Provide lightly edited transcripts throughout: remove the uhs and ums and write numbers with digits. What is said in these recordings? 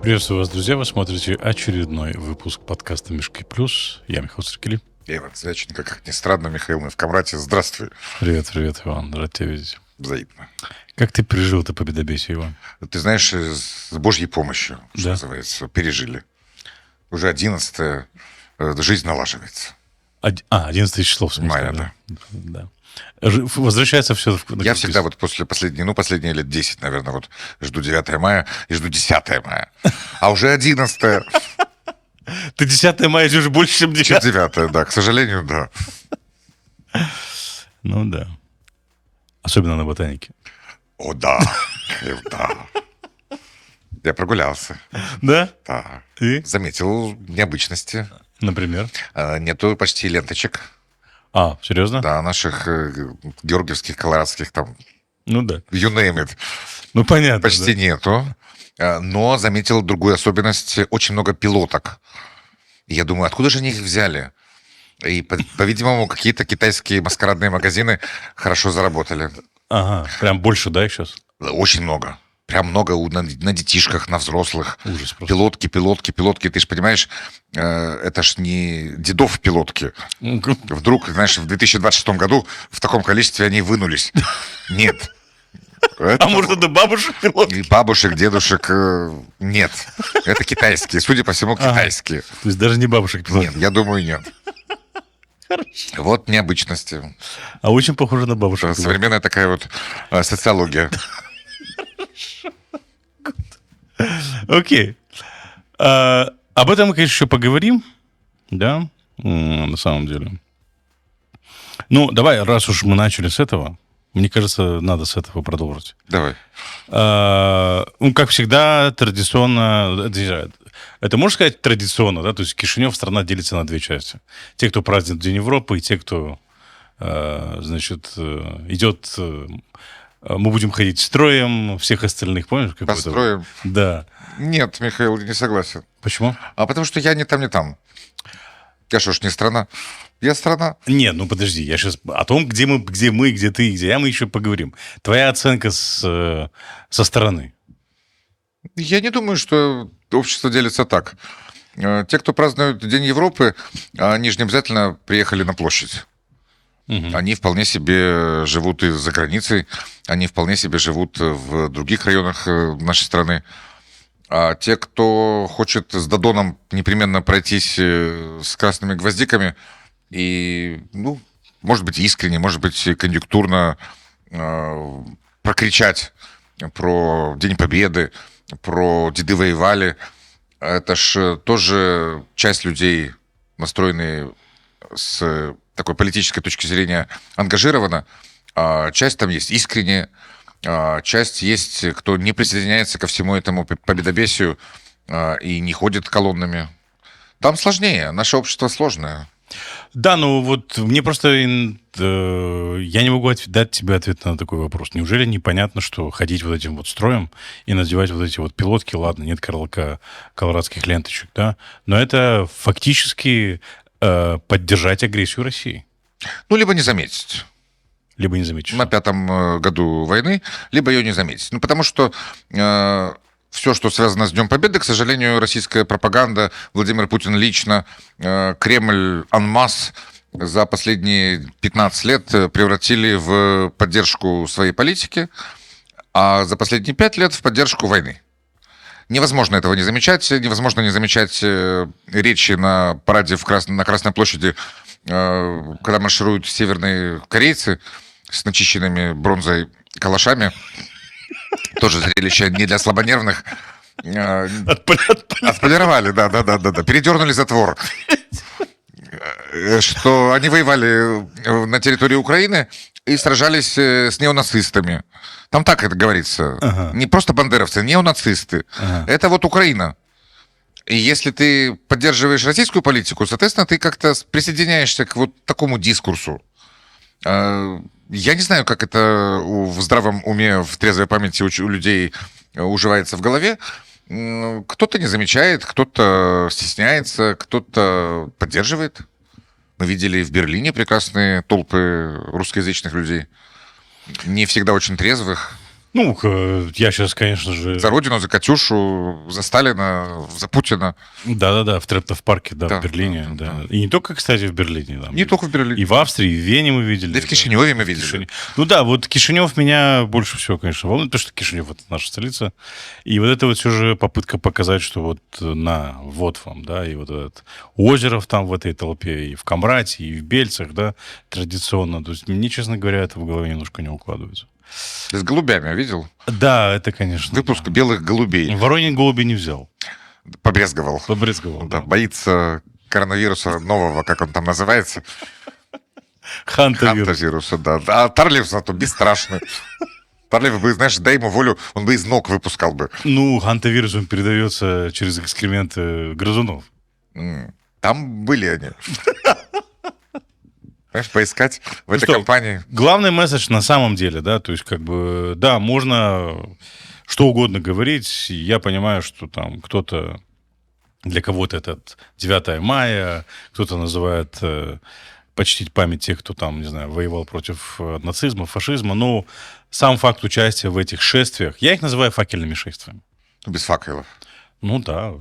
Приветствую вас, друзья. Вы смотрите очередной выпуск подкаста «Мешки плюс». Я Михаил Сергеевич. Я Иван Звяченко, как ни странно, Михаил, мы в Камрате. Здравствуй. Привет, Иван. Рад тебя видеть. Взаимно. Как ты пережил это победобесие, Иван? Ты знаешь, с Божьей помощью, что называется, пережили. Уже 11-е, жизнь налаживается. 11 число, в смысле. Мая, да. Возвращается все. Я всегда вот после последние лет 10, наверное, вот жду 9 мая и жду 10 мая. А уже 11-е. Ты 10 мая ждешь больше, чем 9. 9, да, к сожалению, да. Ну да. Особенно на ботанике. О, да. Да. Я прогулялся. Да? Да. И? Заметил необычности. Например? Нету почти ленточек. Серьезно? Да, наших георгиевских, колорадских, там, Ну да. you name it. Ну понятно. Почти нету. Но заметил другую особенность. Очень много пилоток. И я думаю, откуда же они их взяли? И, по-видимому, какие-то китайские маскарадные магазины хорошо заработали. Ага, прям больше, да, их сейчас? Очень много. Прям много на детишках, на взрослых. Ужас просто. Пилотки. Ты же понимаешь, это ж не дедов пилотки. Вдруг, знаешь, в 2026 году в таком количестве они вынулись. Нет. Может, это бабушек пилотки? И бабушек, дедушек нет. Это китайские, судя по всему, китайские. То есть даже не бабушек пилотки? Нет, я думаю, нет. Хорошо. Вот необычности. Очень похоже на бабушек. Современная такая вот социология. Окей. Об этом мы, конечно, еще поговорим. Да, на самом деле. Ну, давай, раз уж мы начали с этого, мне кажется, надо с этого продолжить. Давай. Как всегда, традиционно... Это можно сказать традиционно, да? То есть Кишинев страна делится на две части. Те, кто празднует День Европы, и те, кто, идет... Мы будем ходить строем всех остальных, помнишь? По строем? Да. Нет, Михаил, не согласен. Почему? Потому что я не там, не там. Я что ж, не страна? Я страна. Нет, ну подожди, я сейчас о том, где мы, где ты, где я, мы еще поговорим. Твоя оценка со стороны. Я не думаю, что общество делится так. Те, кто празднует День Европы, они же не обязательно приехали на площадь. Угу. Они вполне себе живут и за границей, они вполне себе живут в других районах нашей страны. А те, кто хочет с Додоном непременно пройтись с красными гвоздиками и, может быть, искренне, может быть, конъюнктурно прокричать про День Победы, про «Деды воевали», это ж тоже часть людей, настроенные с такой политической точки зрения ангажирована. Часть там есть искренне, часть есть, кто не присоединяется ко всему этому победобесию и не ходит колоннами. Там сложнее, наше общество сложное. Да, вот мне просто... Я не могу дать тебе ответ на такой вопрос. Неужели непонятно, что ходить вот этим вот строем и надевать вот эти вот пилотки, ладно, нет колорадских ленточек, да, но это фактически поддержать агрессию России. Либо не заметить. Либо не заметить. На 5-м году войны, либо ее не заметить. Потому что все, что связано с Днем Победы, к сожалению, российская пропаганда, Владимир Путин лично, Кремль анмасс за последние 15 лет превратили в поддержку своей политики, а за последние 5 лет в поддержку войны. Невозможно этого не замечать. Невозможно не замечать речи на параде на Красной площади, когда маршируют северные корейцы с начищенными бронзой калашами. Тоже зрелище не для слабонервных. Отполировали, да. Передернули затвор. Что они воевали на территории Украины и сражались с неонацистами. Там так это говорится. Ага. Не просто бандеровцы, неонацисты. Ага. Это вот Украина. И если ты поддерживаешь российскую политику, соответственно, ты как-то присоединяешься к вот такому дискурсу. Я не знаю, как это в здравом уме, в трезвой памяти у людей уживается в голове. Кто-то не замечает, кто-то стесняется, кто-то поддерживает. Мы видели в Берлине прекрасные толпы русскоязычных людей. Не всегда очень трезвых. Ну, я сейчас, конечно же... За Родину, за Катюшу, за Сталина, за Путина. Да-да-да, в Трептов-парке, да, Да, в Берлине, да, да. да. И не только, кстати, в Берлине. Там, Не только в Берлине. и в Австрии, и в Вене мы видели. Да и в Кишиневе мы видели. Ну да, вот Кишинев меня больше всего, конечно, волнует, потому что Кишинев — это наша столица. И вот это вот все же попытка показать, что вот вот вам, да, и вот этот Озеров там в этой толпе, и в Камрате, и в Бельцах, да, традиционно. То есть мне, честно говоря, это в голове немножко не укладывается. С голубями видел? Да, это, конечно. Выпуск да. белых голубей. Воронин голуби не взял. Побрезговал. Побрезговал, Да, да. боится коронавируса нового, как он там называется. Хантавирус. Хантавируса, да. А Тарлев зато бесстрашный. Тарлев бы, знаешь, дай ему волю, он бы из ног выпускал бы. Ну, хантавирус, он передается через экскременты грызунов. Там были они. Знаешь, поискать в этой что, компании. Главный месседж на самом деле, да, то есть как бы, да, можно что угодно говорить, и я понимаю, что там кто-то, для кого-то это 9 мая, кто-то называет почтить память тех, кто там, не знаю, воевал против нацизма, фашизма, но сам факт участия в этих шествиях, я их называю факельными шествиями. Без факелов. Ну да,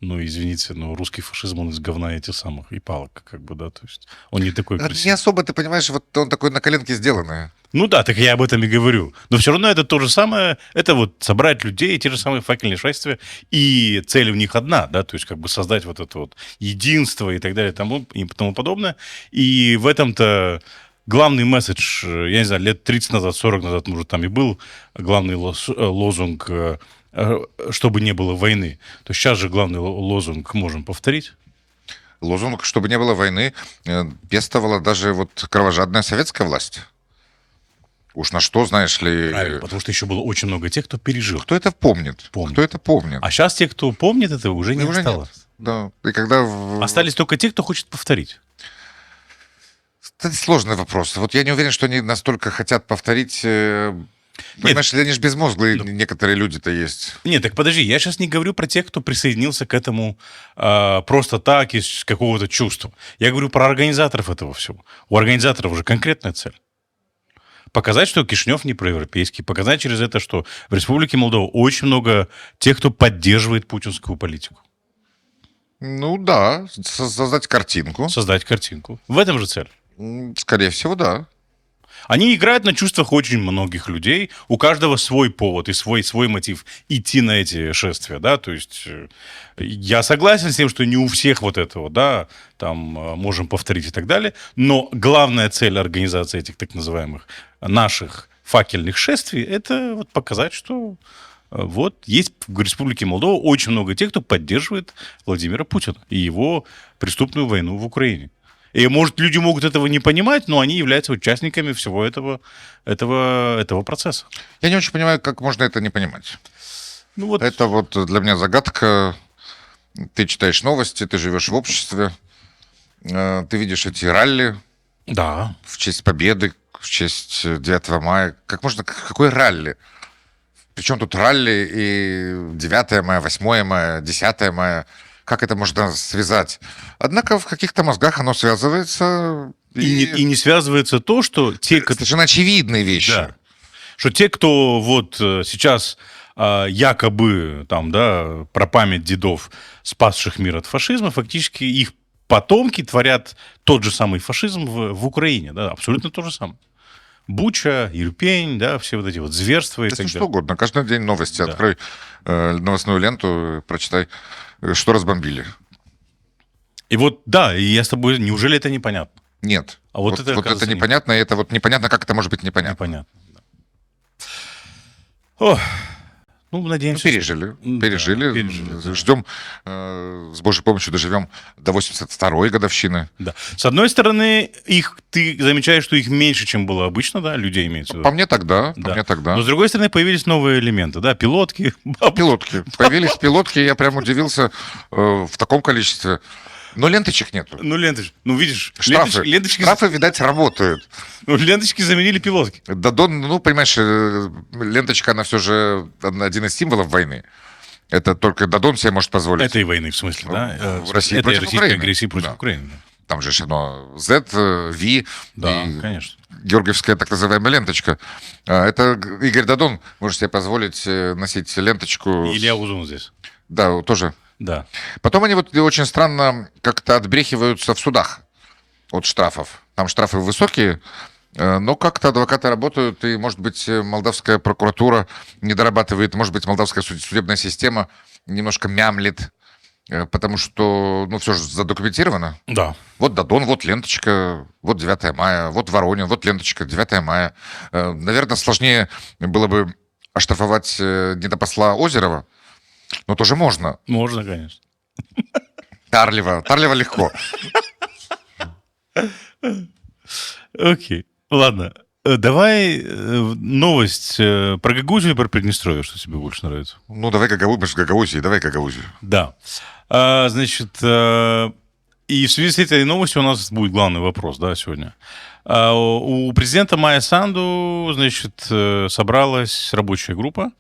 ну извините, но русский фашизм, он из говна этих самых и палок, как бы, да, то есть он не такой Это красивый. не особо, ты понимаешь, вот он такой на коленке сделанный. Ну да, так я об этом и говорю. Но все равно это то же самое, это вот собрать людей, те же самые факельные шествия, и цель у них одна, да, то есть как бы создать вот это вот единство и так далее и тому подобное. И в этом-то главный месседж, я не знаю, лет 30 назад, 40 назад, может, там и был главный лозунг «чтобы не было войны». То есть сейчас же главный лозунг можем повторить. Лозунг, чтобы не было войны, пестовала даже вот кровожадная советская власть. Уж на что, знаешь ли... Правильно, потому что еще было очень много тех, кто пережил. Кто это помнит? Помнит. Кто это помнит? А сейчас те, кто помнит это, уже не И уже осталось. нет. Да. И когда... Остались только те, кто хочет повторить. Это сложный вопрос. Вот я не уверен, что они настолько хотят повторить... Понимаешь, они же безмозглые некоторые люди-то есть. Нет, так подожди, я сейчас не говорю про тех, кто присоединился к этому просто так, из какого-то чувства. Я говорю про организаторов этого всего. У организаторов уже конкретная цель. Показать, что Кишинев не проевропейский. Показать через это, что в Республике Молдова очень много тех, кто поддерживает путинскую политику. Ну да, создать картинку. Создать картинку. В этом же цель. Скорее всего, да. Они играют на чувствах очень многих людей. У каждого свой повод и свой мотив идти на эти шествия, да, то есть я согласен с тем, что не у всех вот этого, да, там можем повторить и так далее, но главная цель организации этих так называемых наших факельных шествий — это вот показать, что вот есть в Республике Молдова очень много тех, кто поддерживает Владимира Путина и его преступную войну в Украине. И, может, люди могут этого не понимать, но они являются участниками всего этого процесса. Я не очень понимаю, как можно это не понимать. Ну, вот... Это вот для меня загадка. Ты читаешь новости, ты живешь в обществе, ты видишь эти ралли Да. в честь Победы, в честь 9 мая. Как можно... Какое ралли? Причем тут ралли и 9 мая, 8 мая, 10 мая. Как это можно связать? Однако в каких-то мозгах оно связывается. И не связывается то, что те... Совершенно очевидные вещи. Да. Что те, кто вот сейчас якобы там, да, про память дедов, спасших мир от фашизма, фактически их потомки творят тот же самый фашизм в Украине. Да, абсолютно то же самое. Буча, Ирпень, да, все вот эти вот зверства и Да так что далее. угодно. Каждый день новости. Да. Открой новостную ленту, прочитай, что разбомбили. И вот, да, и я с тобой... Неужели это непонятно? Нет. А вот это, это оказывается, непонятно, и это вот непонятно, как это может быть непонятно. Непонятно. Да. Ох, ну, надеемся... Пережили. Да, пережили, да. Ждем, с Божьей помощью доживем до 82-й годовщины. Да. С одной стороны, ты замечаешь, что их меньше, чем было обычно, да, людей имеется в виду. По мне тогда, Да. по мне тогда. Но с другой стороны, появились новые элементы, да, пилотки. Пилотки. Появились пилотки, я прям удивился в таком количестве. Но ленточек нету. Ну, ленточки, ну, видишь, Штрафы. ленточки, Штрафы, видать, работают. ну, ленточки заменили пилотки. Дадон, ну, понимаешь, ленточка, она все же один из символов войны. Это только Дадон себе может позволить. Этой войны, в смысле, да? В России Это против российской Украины. агрессии против Да. Украины. Да. Там же оно Z, V Да, и конечно. георгиевская так называемая ленточка. Это Игорь Дадон может себе позволить носить ленточку. И Илья Узун здесь. Да, тоже. Да. Потом они вот очень странно как-то отбрехиваются в судах от штрафов. Там штрафы высокие, но как-то адвокаты работают, и, может быть, молдавская прокуратура не дорабатывает, может быть, молдавская судебная система немножко мямлит, потому что, ну, все же задокументировано. Да. Вот Дадон, вот ленточка, вот 9 мая, вот Воронин, вот ленточка, 9 мая. Наверное, сложнее было бы оштрафовать недопосла Озерова, но тоже можно. Можно, конечно. Тарлева легко. Окей. Ладно. Давай новость про Гагаузию или про Приднестровье, что тебе больше нравится? Ну, давай Гагаузию, давай Гагаузию. Да. Значит, и в связи с этой новостью у нас будет главный вопрос, да, сегодня. У президента Майя Санду, значит, собралась рабочая группа.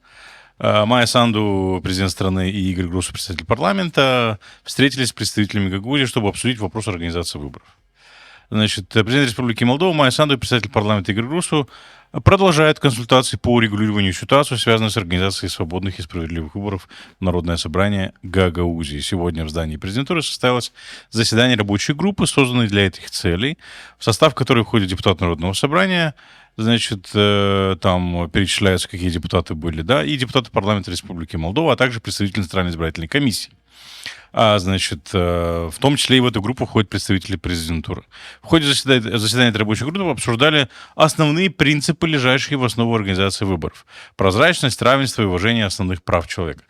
Майя Санду, президент страны, и Игорь Гросу, председатель парламента, встретились с представителями Гагаузии, чтобы обсудить вопрос организации выборов. Значит, президент Республики Молдова Майя Санду и председатель парламента Игорь Гросу продолжают консультации по урегулированию ситуации, связанной с организацией свободных и справедливых выборов в Народное собрание Гагаузии. Сегодня в здании президентуры состоялось заседание рабочей группы, созданной для этих целей, в состав которой входит депутат Народного собрания. Значит, там перечисляются, какие депутаты были, да, и депутаты парламента Республики Молдова, а также представители Центральной избирательной комиссии. Значит, в том числе и в эту группу входят представители президентуры. В ходе заседания этой рабочей группы обсуждали основные принципы, лежащие в основу организации выборов. Прозрачность, равенство и уважение основных прав человека.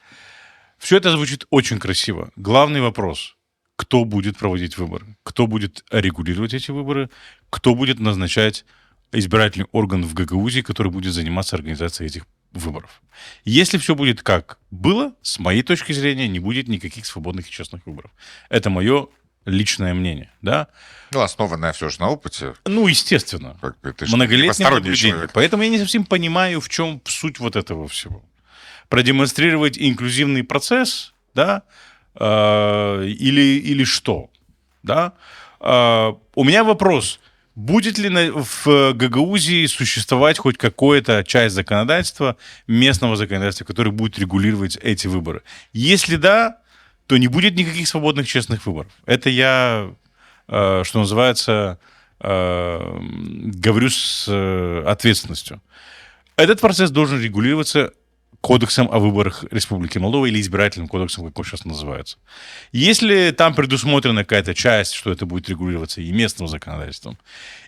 Все это звучит очень красиво. Главный вопрос: кто будет проводить выборы? Кто будет регулировать эти выборы? Кто будет назначать избирательный орган в Гагаузии, который будет заниматься организацией этих выборов? Если все будет как было, с моей точки зрения, не будет никаких свободных и честных выборов. Это мое личное мнение, да? Ну, основанное все же на опыте. Ну, естественно. Как бы, ты же не Многолетнее посторонний наблюдение. человек. Поэтому я не совсем понимаю, в чем суть вот этого всего. Продемонстрировать инклюзивный процесс, да, или что, да? У меня вопрос: будет ли в Гагаузии существовать хоть какая-то часть законодательства, местного законодательства, которое будет регулировать эти выборы? Если да, то не будет никаких свободных, честных выборов. Это я, что называется, говорю с ответственностью. Этот процесс должен регулироваться Кодексом о выборах Республики Молдова или избирательным кодексом, как он сейчас называется. Если там предусмотрена какая-то часть, что это будет регулироваться и местным законодательством,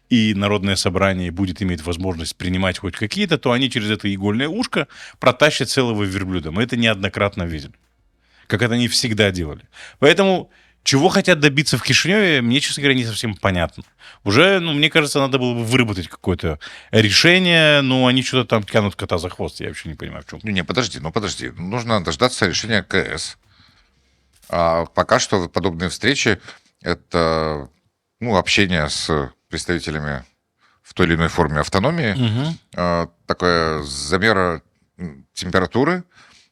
и Народное собрание будет иметь возможность принимать хоть какие-то, то они через это игольное ушко протащат целого верблюда. Мы это неоднократно видели. Как это они всегда делали. Поэтому чего хотят добиться в Кишиневе, мне, честно говоря, не совсем понятно. Уже, мне кажется, надо было бы выработать какое-то решение, но они что-то там тянут кота за хвост. Я вообще не понимаю, в чем. Не, подожди. Нужно дождаться решения КС. А пока что подобные встречи — это, общение с представителями в той или иной форме автономии, такое замера температуры,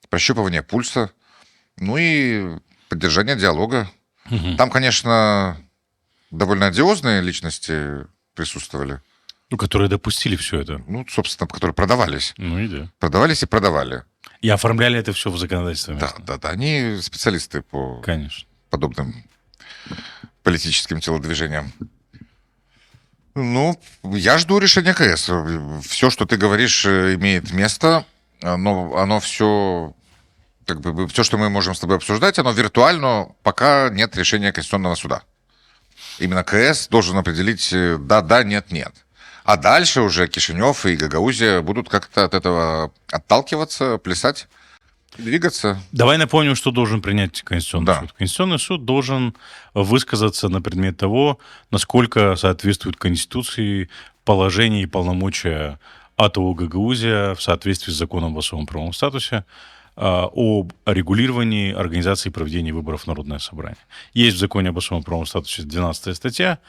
прощупывание пульса, и поддержание диалога. Там, конечно, довольно одиозные личности присутствовали. Которые допустили все это. Собственно, которые продавались. И да. Продавались и продавали. И оформляли это все в законодательстве. Да. Они специалисты по Конечно. подобным политическим телодвижениям. Я жду решения КС. Все, что ты говоришь, имеет место, но оно все... все, что мы можем с тобой обсуждать, оно виртуально, пока нет решения Конституционного суда. Именно КС должен определить да, нет. А дальше уже Кишинев и Гагаузия будут как-то от этого отталкиваться, плясать, двигаться. Давай напомним, что должен принять Конституционный суд. Конституционный суд должен высказаться на предмет того, насколько соответствует Конституции положение и полномочия АТО Гагаузия в соответствии с законом об особом правовом статусе об регулировании организации и проведения выборов в Народное собрание. Есть в законе об особом правовом статусе 12 статья,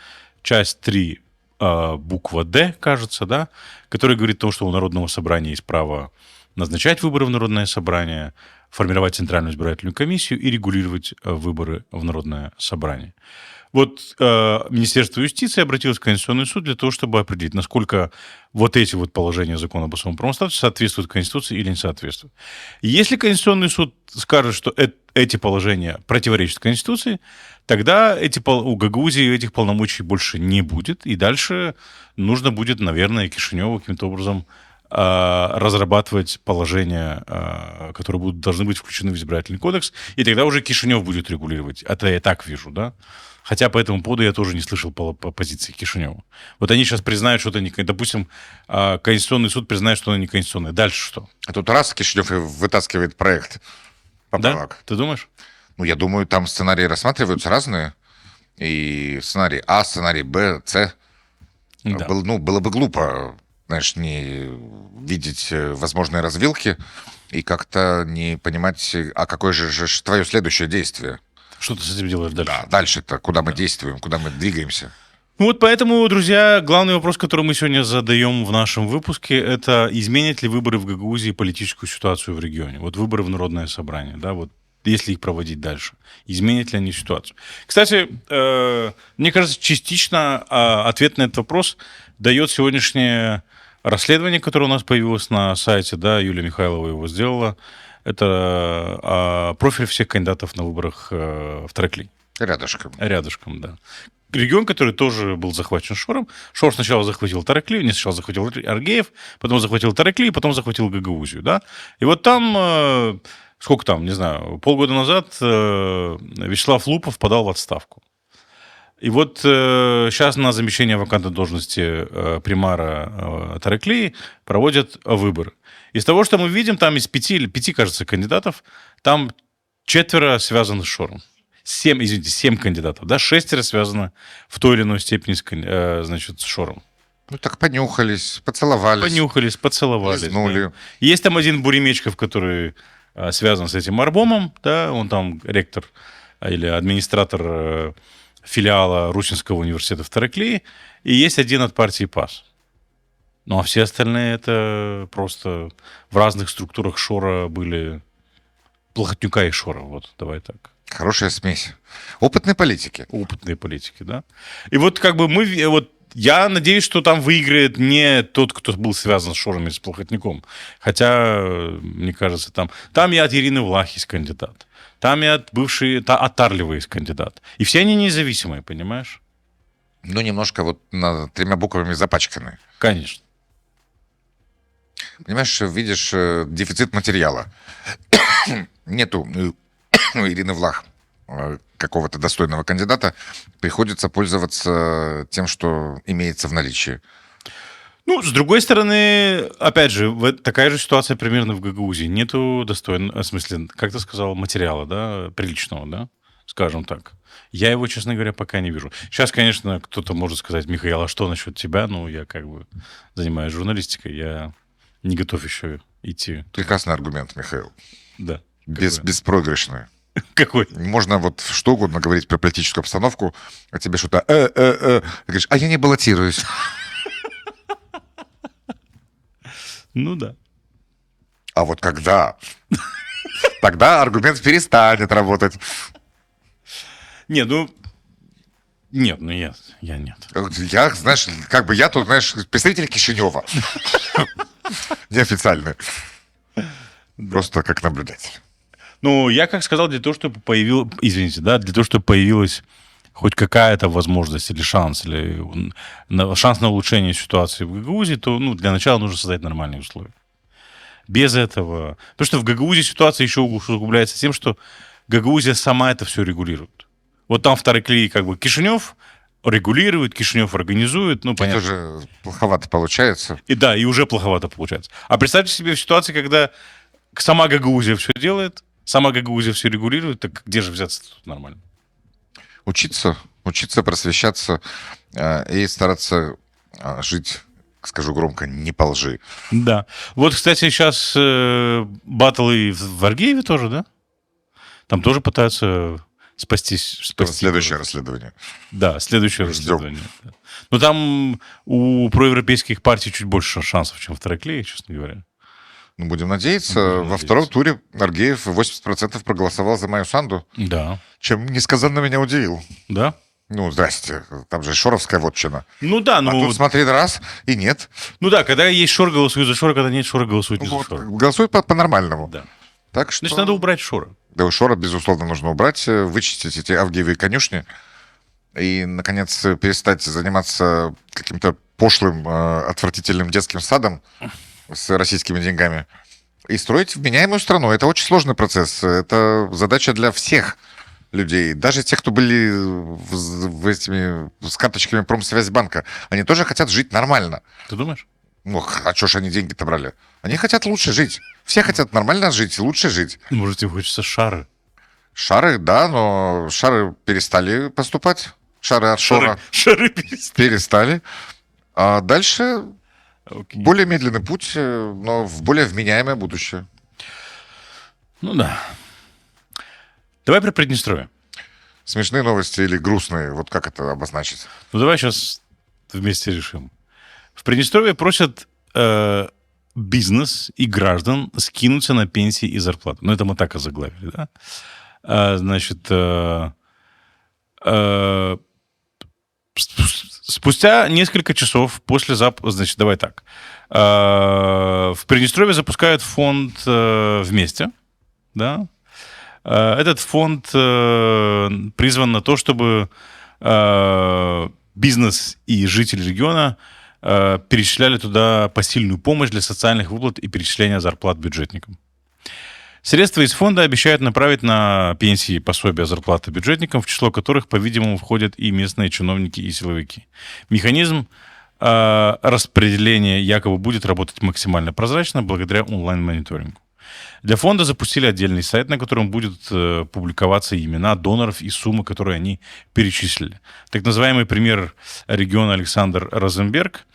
часть 3, буква «Д», кажется, да, которая говорит о том, что у Народного собрания есть право назначать выборы в Народное собрание, формировать Центральную избирательную комиссию и регулировать выборы в Народное собрание. Вот Министерство юстиции обратилось в Конституционный суд для того, чтобы определить, насколько вот эти вот положения закона об особом правовом статусе соответствуют Конституции или не соответствуют. Если Конституционный суд скажет, что эти положения противоречат Конституции, тогда у Гагаузии этих полномочий больше не будет, и дальше нужно будет, наверное, Кишиневу каким-то образом разрабатывать положения, которые должны быть включены в избирательный кодекс, и тогда уже Кишинев будет регулировать. Это я так вижу, да? Хотя по этому поводу я тоже не слышал по позиции Кишинева. Вот они сейчас признают, что это не... Допустим, Конституционный суд признает, что это не конституционное. Дальше что? А тут раз Кишинев и вытаскивает проект поправок. Да? Ты думаешь? Ну, я думаю, там сценарии рассматриваются разные. И сценарий А, сценарий Б, С. Да. Было бы глупо, знаешь, не видеть возможные развилки и как-то не понимать, а какое же твое следующее действие. Что ты с этим делаешь дальше? Да, дальше-то куда мы действуем, куда мы двигаемся. Вот поэтому, друзья, главный вопрос, который мы сегодня задаем в нашем выпуске, это изменят ли выборы в Гагаузии политическую ситуацию в регионе? Вот выборы в Народное собрание, да, вот если их проводить дальше. Изменят ли они ситуацию? Кстати, мне кажется, частично ответ на этот вопрос дает сегодняшнее расследование, которое у нас появилось на сайте, да, Юлия Михайлова его сделала. Это профиль всех кандидатов на выборах в Таракли. Рядышком, да. Регион, который тоже был захвачен Шором. Шор сначала захватил Таракли, не сначала захватил Аргеев, потом захватил Таракли, потом захватил Гагаузию, да. И вот там, сколько там, не знаю, полгода назад Вячеслав Лупов подал в отставку. И вот сейчас на замещение вакантной должности примара Таракли проводят выборы. Из того, что мы видим, там из 5, кажется, кандидатов, там 4 связаны с Шором. 7 кандидатов, да, 6 связаны в той или иной степени с Шором. Ну так понюхались, поцеловались. Поцеловались. Лизнули. Да. Есть там один Буремечков, который связан с этим Арбомом, да, он там ректор или администратор филиала Русинского университета в Тараклии, и есть один от партии ПАС. Ну, а все остальные это просто в разных структурах Шора были Плохотнюка и Шора, вот, давай так. Хорошая смесь. Опытные политики, да. И вот как бы я надеюсь, что там выиграет не тот, кто был связан с Шором и с Плохотнюком. Хотя, мне кажется, там и от Ирины Влахис кандидат. Там и от от Тарлева есть кандидат. И все они независимые, понимаешь? Ну, немножко вот 3 буквами запачканы. Конечно. Понимаешь, видишь дефицит материала. Нету Ирины Влах какого-то достойного кандидата. Приходится пользоваться тем, что имеется в наличии. Ну, с другой стороны, опять же, такая же ситуация примерно в Гагаузии. Нету достойного, в смысле, как ты сказал, материала, да, приличного, да, скажем так. Я его, честно говоря, пока не вижу. Сейчас, конечно, кто-то может сказать: Михаил, а что насчет тебя? Ну, я как бы занимаюсь журналистикой, я не готов еще идти. Прекрасный аргумент, Михаил. Да. Беспроигрышный. Какой? Можно вот что угодно говорить про политическую обстановку, а тебе что-то Ты говоришь: а я не баллотируюсь. Ну да. А вот когда? Тогда аргумент перестанет работать. Нет, я нет. Я, знаешь, как бы я тут, знаешь, представитель Кишинева. Неофициальный. Просто как наблюдатель. Ну, я как сказал, для того, чтобы появилась хоть какая-то возможность или шанс на улучшение ситуации в Гагаузии, то для начала нужно создать нормальные условия. Без этого... Потому что в Гагаузии ситуация еще усугубляется тем, что Гагаузия сама это все регулирует. Вот там в Тараклии как бы Кишинев регулирует, Кишинев организует. Ну, понятно. Это же плоховато получается. И уже плоховато получается. А представьте себе в ситуации, когда сама Гагаузия все делает, сама Гагаузия все регулирует, так где же взяться тут нормально? Учиться, просвещаться и стараться жить, скажу громко, не по лжи. Да. Вот, кстати, сейчас баттлы в Аргееве тоже, да? Там тоже пытаются спасти. Следующее расследование. Да, следующее расследование. Да. Но там у проевропейских партий чуть больше шансов, чем в Тараклии, честно говоря. Ну, будем надеяться. Будем Во надеяться. втором туре Аргеев 80% проголосовал за Майю Санду, Да. чем несказанно меня удивил. Да? Ну, здрасте, там же шоровская вотчина. Ну да, А ну, тут смотри, раз и нет. ну да, когда есть Шор, голосуют за Шора, когда нет Шора, голосуют не за Вот, Шора. голосуют по-нормальному. Да. Так что... Значит, надо убрать Шора. Да, Шора, безусловно, нужно убрать, вычистить эти авгиевые конюшни и, наконец, перестать заниматься каким-то пошлым, отвратительным детским садом с российскими деньгами и строить вменяемую страну. Это очень сложный процесс. Это задача для всех людей. Даже тех, кто были с карточками Промсвязьбанка. Они тоже хотят жить нормально. Ты думаешь? Ну, а что ж они деньги-то брали? Они хотят лучше жить. Все хотят нормально жить, лучше жить. Может, им хочется шары? Шары, да, но шары перестали поступать. Шары от Шора Шары перестали. перестали. А дальше Окей. более медленный путь, но в более вменяемое будущее. Ну да. Давай про Приднестровье. Смешные новости или грустные? Вот как это обозначить? Ну давай сейчас вместе решим. В Приднестровье просят бизнес и граждан скинуться на пенсии и зарплаты. Ну это мы так озаглавили, да? Значит, спустя несколько часов после запуска... Значит, давай так. В Приднестровье запускают фонд «Вместе». Да? Этот фонд призван на то, чтобы бизнес и жители региона перечисляли туда посильную помощь для социальных выплат и перечисления зарплат бюджетникам. Средства из фонда обещают направить на пенсии, пособия, зарплаты бюджетникам, в число которых, по-видимому, входят и местные чиновники и силовики. Механизм распределения якобы будет работать максимально прозрачно благодаря онлайн-мониторингу. Для фонда запустили отдельный сайт, на котором будут публиковаться имена доноров и суммы, которые они перечислили. Так называемый премьер региона Александр Розенберг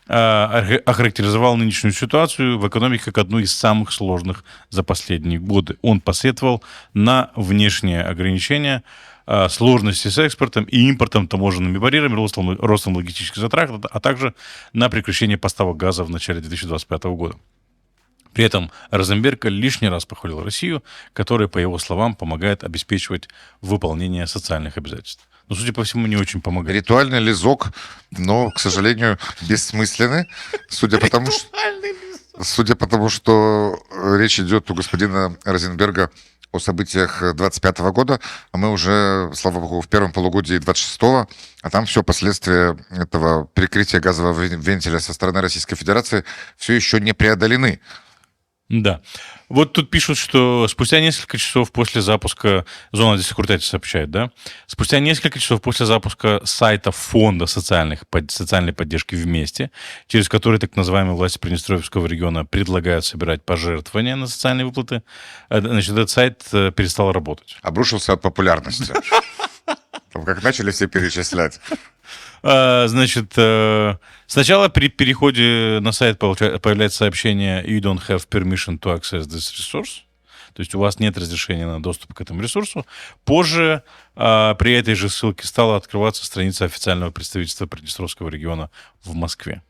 охарактеризовал нынешнюю ситуацию в экономике как одну из самых сложных за последние годы. Он посетовал на внешние ограничения, сложности с экспортом и импортом, таможенными барьерами, ростом логистических затрат, а также на прекращение поставок газа в начале 2025 года. При этом Розенберг лишний раз похвалил Россию, которая, по его словам, помогает обеспечивать выполнение социальных обязательств. Но, судя по всему, не очень помогает. Ритуальный лизок, но, к сожалению, бессмысленный, судя по тому, что речь идет у господина Розенберга о событиях 25 года, а мы уже, слава богу, в первом полугодии 26-го, а там все последствия этого перекрытия газового вентиля со стороны Российской Федерации все еще не преодолены. Да. Вот тут пишут, что спустя несколько часов после запуска, зона десекуритати сообщает, да, спустя несколько часов после запуска сайта фонда социальной поддержки «Вместе», через который так называемые власти Приднестровьского региона предлагают собирать пожертвования на социальные выплаты, значит, этот сайт перестал работать. Обрушился от популярности. Там как начали все перечислять. Значит, сначала при переходе на сайт появляется сообщение «You don't have permission to access this resource». То есть у вас нет разрешения на доступ к этому ресурсу. Позже при этой же ссылке стала открываться страница официального представительства Приднестровского региона в Москве.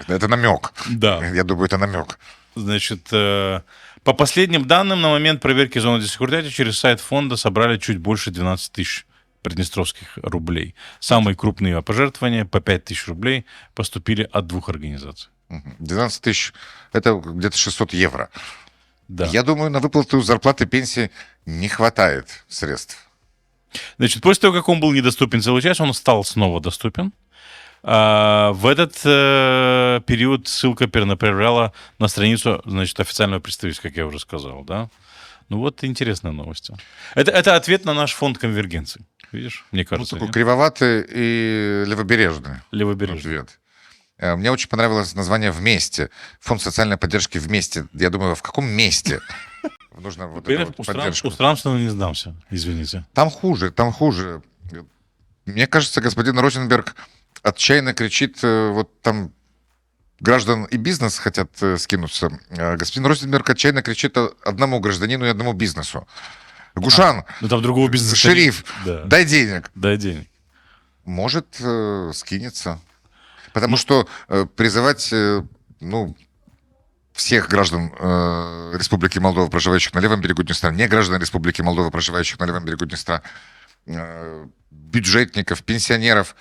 Это намек. Да. Я думаю, это намек. Значит, по последним данным, на момент проверки зоны десекуритати через сайт фонда собрали чуть больше 12 тысяч приднестровских рублей. Самые крупные пожертвования по 5 тысяч рублей поступили от двух организаций. 12 тысяч – это где-то 600 евро. Да. Я думаю, на выплату зарплаты и пенсии не хватает средств. Значит, после того, как он был недоступен целый час, он стал снова доступен. В этот период ссылка перенаправляла на страницу, значит, официального представительства, как я уже сказал, да. Ну вот интересная новость. Это ответ на наш фонд конвергенции. Видишь, мне кажется. Ну, такой кривоватый и левобережный. Левобережный. Ответ. Мне очень понравилось название «Вместе». Фонд социальной поддержки «Вместе». Я думаю, в каком месте нужно вот эту вот поддержку? Устранственно не сдамся, извините. Там хуже, там хуже. Мне кажется, господин Розенберг отчаянно кричит, вот там граждан и бизнес хотят скинуться. Господин Розенберг отчаянно кричит одному гражданину и одному бизнесу. Гушан, Ну там другого бизнеса. шериф, Да. дай денег. Дай денег. Может, скинется. Потому что призывать, всех граждан Республики Молдова, проживающих на левом берегу Днестра, не граждан Республики Молдова, проживающих на левом берегу Днестра, бюджетников, пенсионеров,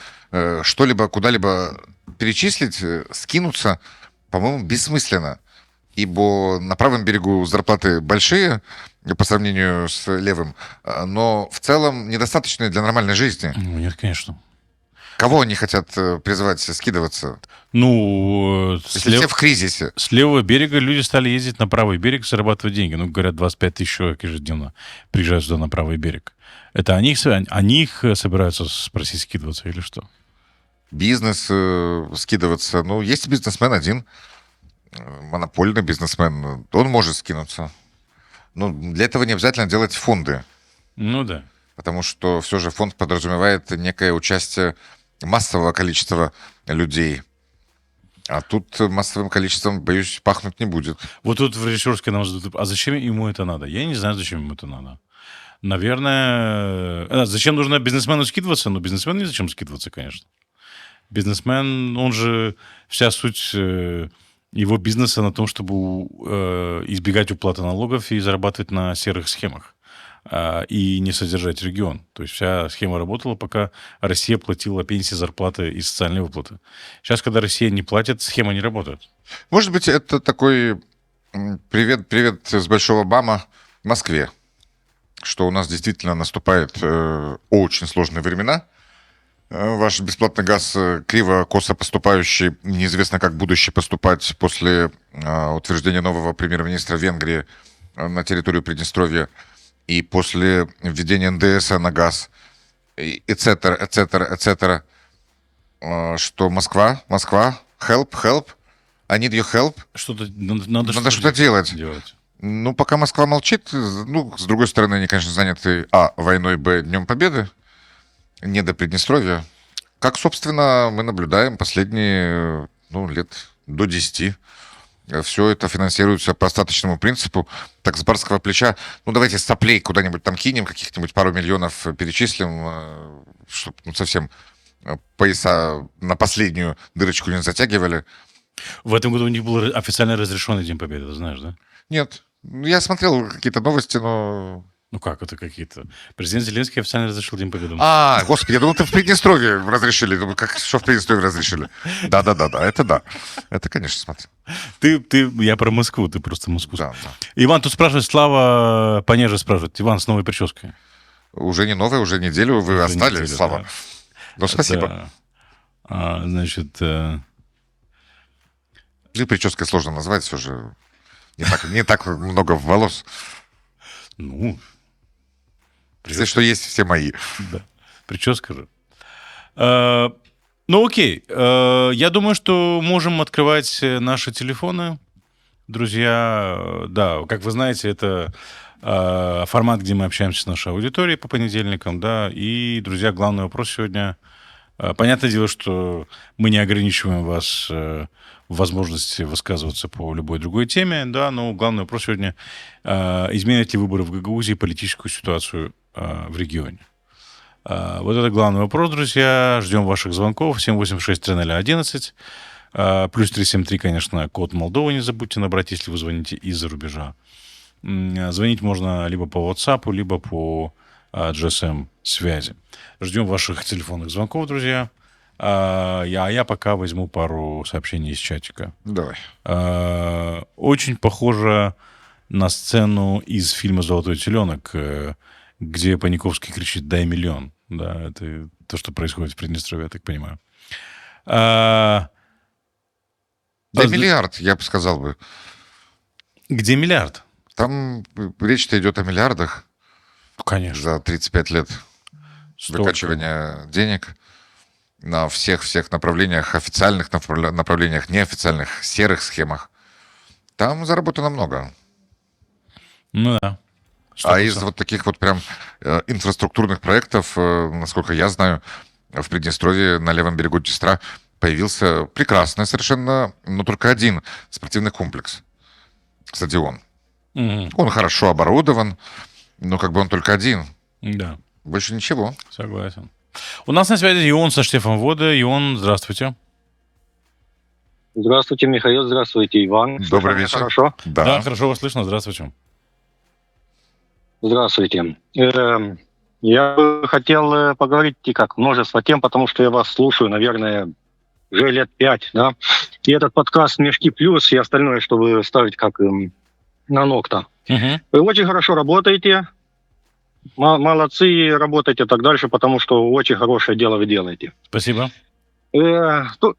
что-либо, куда-либо перечислить, скинуться, по-моему, бессмысленно. Ибо на правом берегу зарплаты большие по сравнению с левым, но в целом недостаточные для нормальной жизни. Ну, нет, конечно. Кого они хотят призывать скидываться? Ну, Если все в кризисе. с левого берега люди стали ездить на правый берег, зарабатывать деньги. Ну, говорят, 25 тысяч человек ежедневно приезжают сюда на правый берег. Это они их собираются спросить скидываться или что? Бизнес скидываться. Ну, есть бизнесмен один, монопольный бизнесмен, он может скинуться. Но для этого не обязательно делать фонды, Ну да. потому что все же фонд подразумевает некое участие массового количества людей. А тут массовым количеством, боюсь, пахнуть не будет. Вот тут в режиссерской нам задают, а зачем ему это надо? Я не знаю, зачем ему это надо. Наверное... Зачем нужно бизнесмену скидываться? Ну, бизнесмену не зачем скидываться, конечно. Бизнесмен, он же... Вся суть его бизнеса на том, чтобы избегать уплаты налогов и зарабатывать на серых схемах. И не содержать регион. То есть вся схема работала, пока Россия платила пенсии, зарплаты и социальные выплаты. Сейчас, когда Россия не платит, схема не работает. Может быть, это такой привет с Большого Бама Москве, что у нас действительно наступают очень сложные времена. Ваш бесплатный газ криво-косо поступающий, неизвестно, как будущий поступать после утверждения нового премьер-министра Венгрии на территорию Приднестровья и после введения НДС на газ, etc., что Москва, help, I need your help. Что-то надо что-то делать. Ну, пока Москва молчит, ну, с другой стороны, они, конечно, заняты, войной, Днем Победы, не до Приднестровья. Как, собственно, мы наблюдаем последние, лет до 10. Все это финансируется по остаточному принципу. Так, с барского плеча, давайте соплей куда-нибудь там кинем, каких-нибудь пару миллионов перечислим, чтобы совсем пояса на последнюю дырочку не затягивали. В этом году у них был официально разрешенный День Победы, ты знаешь, да? Нет. Я смотрел какие-то новости, но... Ну как это какие-то? Президент Зеленский официально разрешил День Победы. Господи, я думал, ты в Приднестровье разрешили. Думаю, что в Приднестровье разрешили? Да, это да. Это, конечно, смотрел. Я про Москву, ты просто Москву. Да. Иван тут спрашивает, Слава Понеже спрашивает. Иван, с новой прической. Уже не новая, уже неделю вы Уже остались, неделю, Слава. да. Ну, спасибо. Значит... И прической сложно назвать, все же не так много волос. Ну... Все, что есть, все мои. Да. Прическа же. Ну, окей. Я думаю, что можем открывать наши телефоны. Друзья, да, как вы знаете, это формат, где мы общаемся с нашей аудиторией по понедельникам, да. И, друзья, главный вопрос сегодня. Понятное дело, что мы не ограничиваем вас в возможности высказываться по любой другой теме, да, но главный вопрос сегодня, изменят ли выборы в Гагаузии политическую ситуацию в регионе. Вот это главный вопрос, друзья. Ждем ваших звонков. 786-3011. Плюс 373, конечно, код Молдовы не забудьте набрать, если вы звоните из-за рубежа. Звонить можно либо по WhatsApp, либо по GSM-связи. Ждем ваших телефонных звонков, друзья. Я пока возьму пару сообщений из чатика. Давай. Очень похоже на сцену из фильма «Золотой теленок», где Паниковский кричит «дай миллион». Да, это то, что происходит в Приднестровье, я так понимаю. Да миллиард, я бы сказал бы. Где миллиард? Там речь-то идет о миллиардах. Конечно. За 35 лет Столько. выкачивания денег на всех направлениях, официальных направлениях, неофициальных, серых схемах. Там заработано много. Ну да. 100%. Из вот таких вот прям инфраструктурных проектов, насколько я знаю, в Приднестровье на левом берегу Днестра появился прекрасный совершенно, но только один спортивный комплекс. Стадион. Угу. Он хорошо оборудован, но как бы он только один. Да. Больше ничего. Согласен. У нас на связи Ион со Штефом Вода. Ион, здравствуйте. Здравствуйте, Михаил, здравствуйте, Иван. Добрый Слышно меня вечер. Хорошо. Да, хорошо вас слышно. Здравствуйте. Здравствуйте. Я бы хотел поговорить как множество тем, потому что я вас слушаю, наверное, уже лет 5, да. И этот подкаст «Мешки плюс» и остальное, что вы ставите как на ногта. Мгм. Вы очень хорошо работаете, молодцы, работаете так дальше, потому что очень хорошее дело вы делаете. Спасибо. То,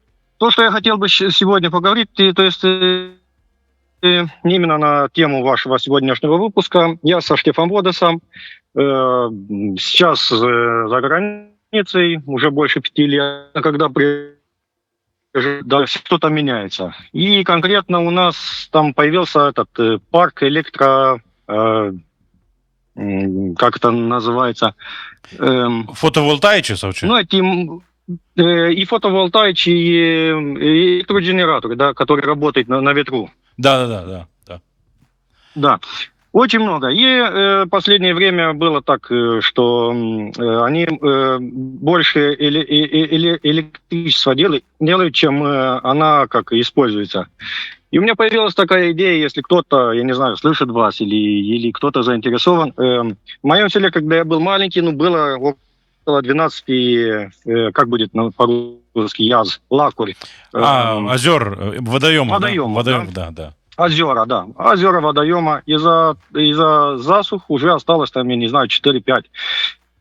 что я хотел бы сегодня поговорить, то есть именно на тему вашего сегодняшнего выпуска. Я со Штефан Водесом. Сейчас за границей уже больше 5 лет, когда да, что-то меняется. И конкретно у нас там появился этот парк как это называется? Фотоволтаичі совче? Ну, и фотоволтаичи, и электрогенераторы, да, которые работают на ветру. Да. Да, очень много. И последнее время было так, что они больше электричества делают, чем она как используется. И у меня появилась такая идея, если кто-то, я не знаю, слышит вас или кто-то заинтересован. В моем селе, когда я был маленький, было около 12, как будет по-русски, яз, лакурь. Озер, водоема. Водоема, Водоем, да. Озера, да. Озера, водоема. Из-за засух уже осталось там, я не знаю, 4-5.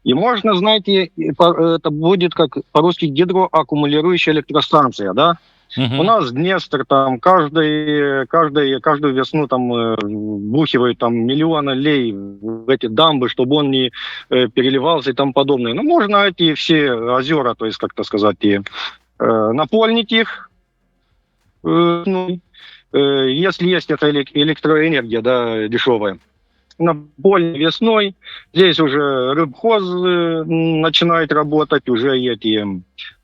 И можно, знаете, это будет как по-русски гидроаккумулирующая электростанция, да? Мгм. У нас Днестр там каждую весну там бухивают там миллионы лей в эти дамбы, чтобы он не переливался и тому подобное. Ну, можно эти все озера, то есть, как-то сказать, напольнить их, если есть эта электроэнергия, да, дешевая. Напольник весной, здесь уже рыбхоз начинает работать, уже эти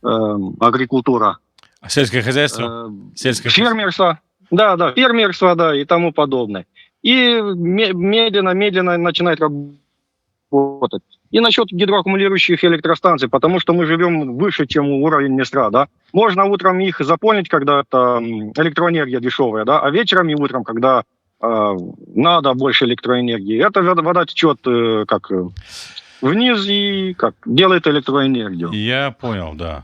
агрикультура. Сельское хозяйство? Фермерство, да, фермерство, да, и тому подобное. И медленно начинает работать. И насчет гидроаккумулирующих электростанций, потому что мы живем выше, чем уровень Днестра, да. Можно утром их заполнить, когда это электроэнергия дешевая, да, а вечером и утром, когда надо больше электроэнергии. Это вода течет вниз и делает электроэнергию. Я понял, да.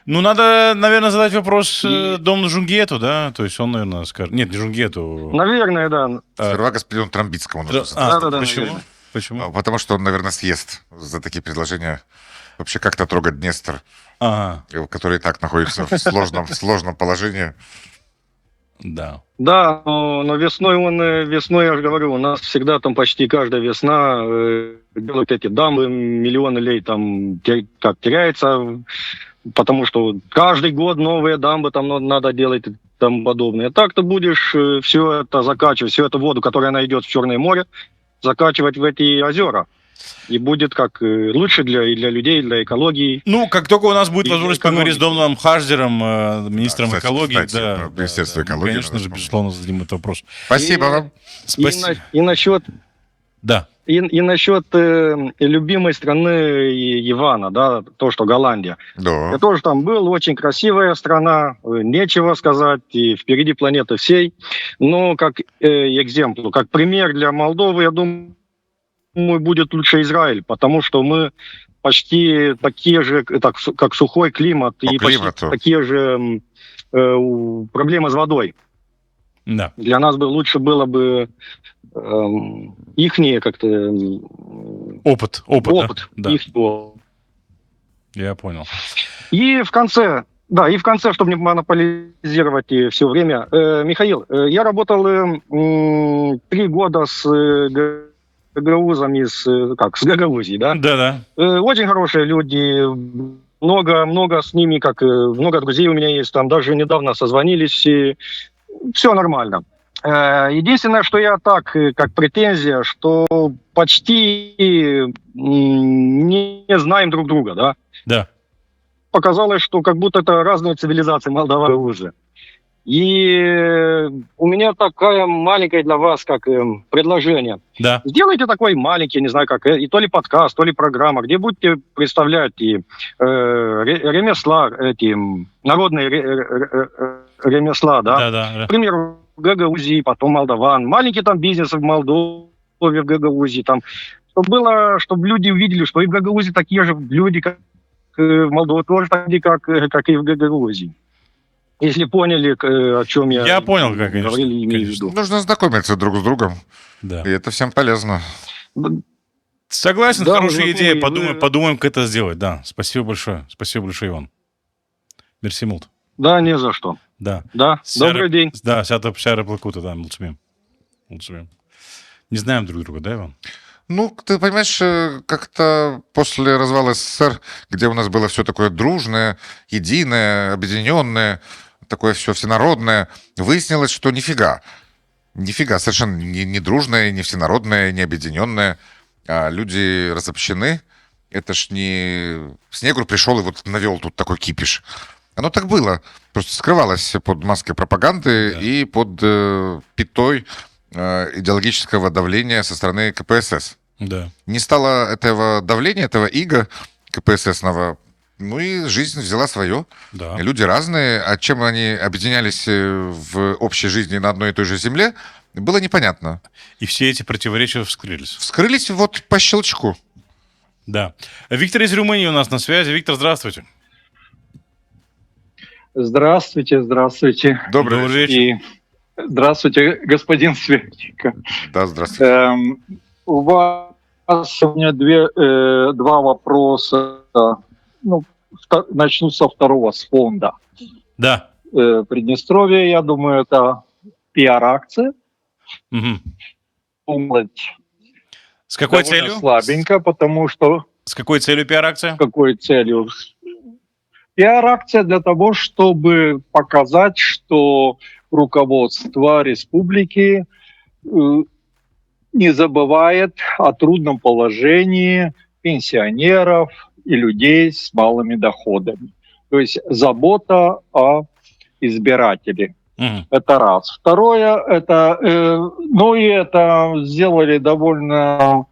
Ну, надо, наверное, задать вопрос Дому Жунгету, да? То есть он, наверное, скажет... Нет, не Жунгету. Наверное, да. Сперва господину Трамбицкому нужно задать. Да, Почему? наверное. Почему? Потому что он, наверное, съест за такие предложения вообще как-то трогать Днестр, Ага, который и так находится в сложном положении. да. Да, но весной, я же говорю, у нас всегда там почти каждая весна делают эти дамбы, миллионы лей там теряется, потому что каждый год новые дамбы там надо делать и тому подобное. Так ты будешь все это закачивать, всю эту воду, которая найдет в Черное море, закачивать в эти озера. И будет лучше для людей, и для экологии. Ну, как только у нас будет И возможность экономики. поговорить с Домом Хаждером, министром кстати, экологии, да, Министерство экологии, конечно же, надо безусловно, зададим этот вопрос. Спасибо вам. Спасибо. И насчет Да. И насчет любимой страны Ивана, да, то, что Голландия. Да. Я тоже там был, очень красивая страна, нечего сказать, и впереди планеты всей. Но как экземпл, как пример для Молдовы, я думаю, будет лучше Израиль, потому что мы почти такие же, как сухой климат, По и климату. почти такие же проблемы с водой. Да. Для нас бы лучше было бы ихние как-то Опыт. Да. их опыт. Я понял. И в конце, чтобы не монополизировать все время, Михаил, я работал 3 года с гагаузами, с Гагаузией, да? Да. Очень хорошие люди, много с ними, много друзей у меня есть, там даже недавно созвонились, и все нормально. Единственное, что я как претензия, что почти не знаем друг друга, да? Да. Показалось, что как будто это разные цивилизации Молдова и Гагаузы. И у меня такая маленькая для вас как предложение. Да. Сделайте такой маленький, не знаю как, и то ли подкаст, то ли программа, где будете представлять и ремесла, народные ремесла, да. Да. Например, в Гагаузии, потом молдаван. Маленький там бизнес в Молдове, в Гагаузии. Там, чтобы люди увидели, что и в Гагаузии такие же люди, как в Молдове, тоже такие, как и в Гагаузии. Если поняли, о чем я понял, как, конечно. говорил, имею в виду. Нужно знакомиться друг с другом, Да. и это всем полезно. Согласен, Да, хорошая мы идея. знакомы, Подумаем, как это сделать. Да, спасибо большое. Спасибо большое, Иван. Мерси мулт. Да, не за что. Да. Да, добрый день. Да, сяра плакута, да, молчим. Не знаем друг друга, да, Иван? Ну, ты понимаешь, как-то после развала СССР, где у нас было все такое дружное, единое, объединенное, такое все всенародное, выяснилось, что нифига. Нифига, совершенно не дружное, не всенародное, не объединенное. А люди разобщены. Это ж не Снегур пришел и вот навел тут такой кипиш. Оно так было. Просто скрывалось под маской пропаганды и под пятой идеологического давления со стороны КПСС. Да. Не стало этого давления, этого ига КПССного, ну и жизнь взяла свое. Да. Люди разные, а чем они объединялись в общей жизни на одной и той же земле, было непонятно. И все эти противоречия вскрылись. Вскрылись вот по щелчку. Да. Виктор из Румынии у нас на связи. Виктор, здравствуйте. Здравствуйте. Добрый вечер. И здравствуйте, господин Светченко. Да, здравствуйте. У вас сегодня два вопроса. Ну, начну со второго, с фонда. Да. Приднестровье, я думаю, это пиар-акция. Угу. С какой довольно целью? Слабенько, потому что... С какой целью пиар-акция? С какой целью? Пиар-акция для того, чтобы показать, что руководство республики не забывает о трудном положении пенсионеров и людей с малыми доходами. То есть забота о избирателе. Угу. Это раз. Второе, это, ну и это сделали довольно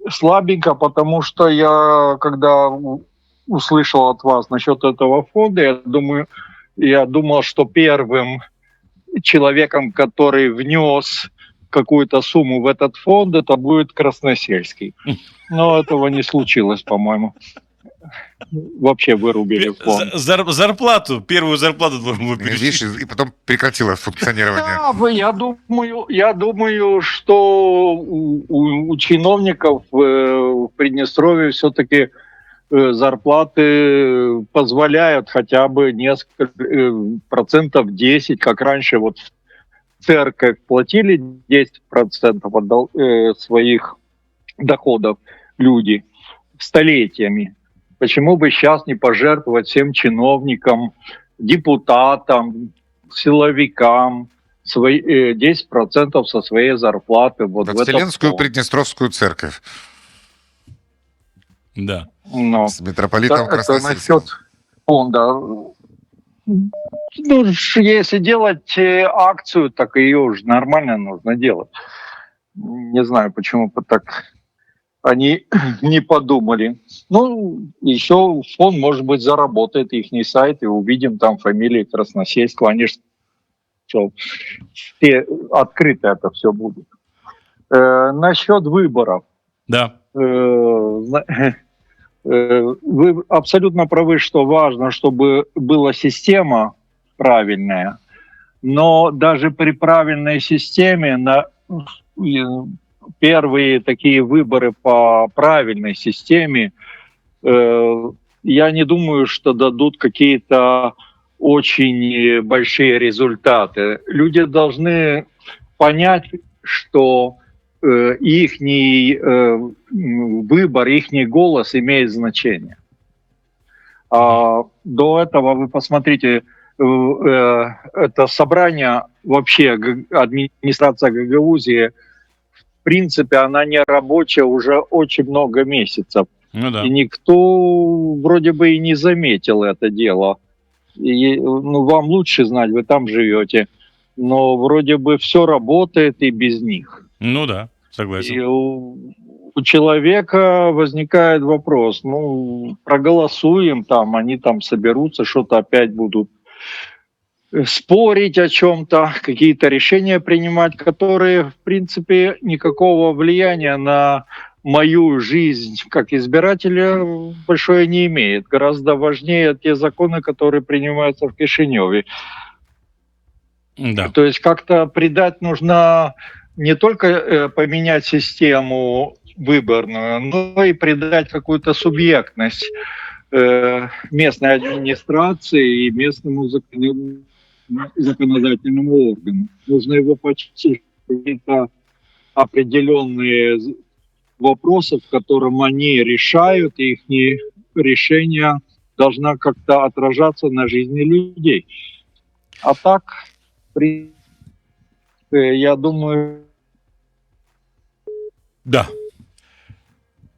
слабенько, потому что я, когда услышал от вас насчет этого фонда, я думал, что первым человеком, который внес какую-то сумму в этот фонд, это будет Красносельский. Но этого не случилось, по-моему. Вообще вырубили фонд. Первую зарплату должен был перечислить. Видишь, и потом прекратилось функционирование. Да, я думаю, что у чиновников в Приднестровье все-таки зарплаты позволяют хотя бы несколько процентов 10, как раньше вот в церковь платили 10% от своих доходов люди столетиями. Почему бы сейчас не пожертвовать всем чиновникам, депутатам, силовикам 10% со своей зарплаты? Вот в Вселенскую Приднестровскую церковь. Да. Но с митрополитом Красносельским. Это насчет фонда. Ну, если делать акцию, так ее уже нормально нужно делать. Не знаю, почему так они не подумали. Ну, еще фонд, может быть, заработает их сайт, и увидим там фамилии Красносельского. Они же все открыто это все будет. Насчет выборов. Да. Вы абсолютно правы, что важно, чтобы была система правильная. Но даже при правильной системе первые такие выборы по правильной системе, я не думаю, что дадут какие-то очень большие результаты. Люди должны понять, что их выбор, их голос имеет значение. А до этого вы посмотрите, это собрание, вообще администрация Гагаузии, в принципе, она не рабочая уже очень много месяцев. Ну да. И никто вроде бы и не заметил это дело. Ну, вам лучше знать, вы там живете. Но вроде бы все работает и без них. Ну да, И согласен. у человека возникает вопрос, ну, проголосуем там, они там соберутся, что-то опять будут спорить о чем-то, какие-то решения принимать, которые, в принципе, никакого влияния на мою жизнь как избирателя большое не имеет. Гораздо важнее те законы, которые принимаются в Кишиневе. Да. То есть как-то придать нужно не только поменять систему выборную, но и придать какую-то субъектность местной администрации и местному законодательному органу. Нужно его почти какие-то определенные вопросы, в котором они решают, и их решение должна как-то отражаться на жизни людей. А так, в принципе, я думаю... Да.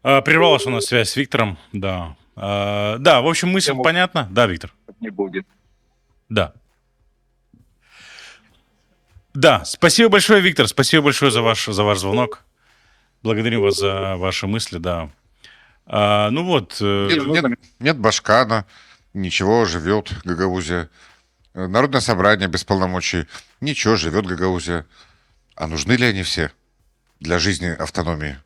Прервалась у нас связь с Виктором, да. Да, в общем, мысль понятна. Да, Виктор. Не будет. Да. Да, спасибо большое, Виктор, спасибо большое за ваш звонок. Благодарю вас за ваши мысли, да. Ну вот. Нет Башкана, ничего, живет Гагаузия. Народное собрание без полномочий, ничего, живет Гагаузия. А нужны ли они все для жизни автономии?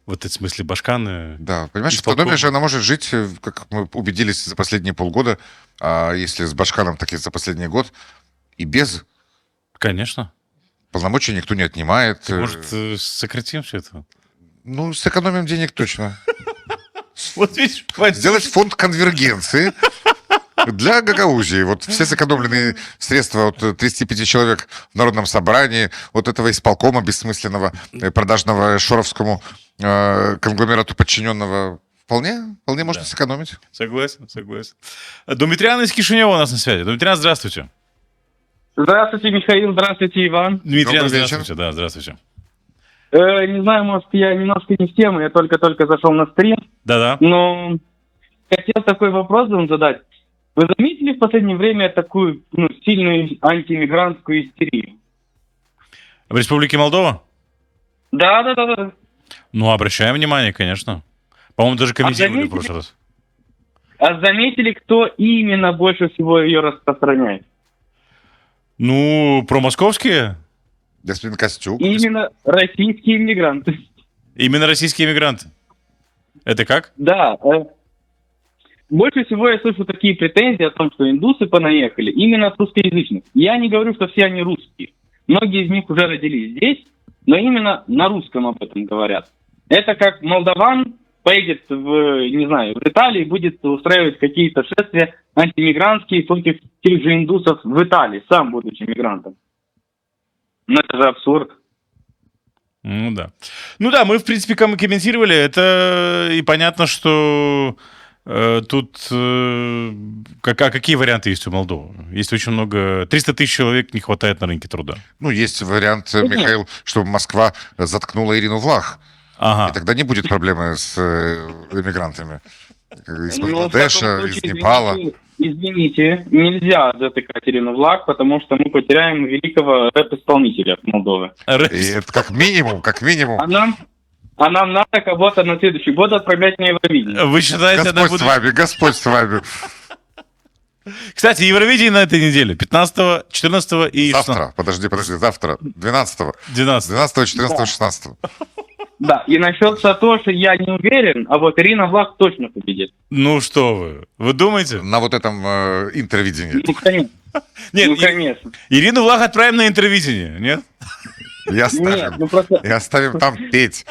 Вот это в смысле Башканы. Да, понимаешь, автономия же, она может жить, как мы убедились за последние полгода, а если с Башканом, так и за последний год, и без. Конечно. Полномочий никто не отнимает. Так, может, сократим все это? Ну, сэкономим денег точно. Вот видишь, Сделать фонд конвергенции для Гагаузии. Вот все сэкономленные средства от 35 человек в Народном собрании, вот этого исполкома бессмысленного, продажного шоровскому конгломерату подчиненного, вполне можно сэкономить. Согласен. Думитрян из Кишинева у нас на связи. Думитрян, здравствуйте. Здравствуйте, Михаил, здравствуйте, Иван. Дмитриян, Добрый вечер. здравствуйте. Да, здравствуйте. Не знаю, может, я немножко не в тему, я только зашел на стрим, Да-да. но хотел такой вопрос вам задать. Вы заметили в последнее время такую сильную антииммигрантскую истерию? В Республике Молдова? Да. Ну, обращаем внимание, конечно. По-моему, даже комментировали в прошлый раз. А заметили, кто именно больше всего ее распространяет? Ну, промосковские? Господин Костюк. Именно российские иммигранты. Именно российские иммигранты. Это как? Да. Больше всего я слышу такие претензии о том, что индусы понаехали именно от русскоязычных. Я не говорю, что все они русские. Многие из них уже родились здесь, но именно на русском об этом говорят. Это как молдаван поедет в Италию и будет устраивать какие-то шествия антимигрантские против тех же индусов в Италии, сам будучи мигрантом. Ну, это же абсурд. Ну да. Ну да, мы, в принципе, комментировали. Это и понятно, что тут какие варианты есть у Молдовы? Есть очень много... 300 тысяч человек не хватает на рынке труда. Ну, есть вариант, Михаил, чтобы Москва заткнула Ирину Влах. Ага. И тогда не будет проблемы с иммигрантами. Из Ну, в Бангладеша, таком случае, из Непала. Извините, нельзя затыкать Ирину Влах, потому что мы потеряем великого рэп-исполнителя Молдовы. И это как минимум. А нам надо кого-то на следующий год отправлять на Евровидение. Вы считаете, она Господь будет... Господь с вами. Кстати, Евровидение на этой неделе. 15, 14 и 16. Завтра, подожди, завтра. 12, 12. 14, 16. Да, и насчет Сатоши я не уверен, а вот Ирина Влах точно победит. Ну что вы? Вы думаете? На вот этом интервидении. Ну, конечно. Нет, Конечно. Ирину Влах отправим на интервидение, нет? И оставим там петь.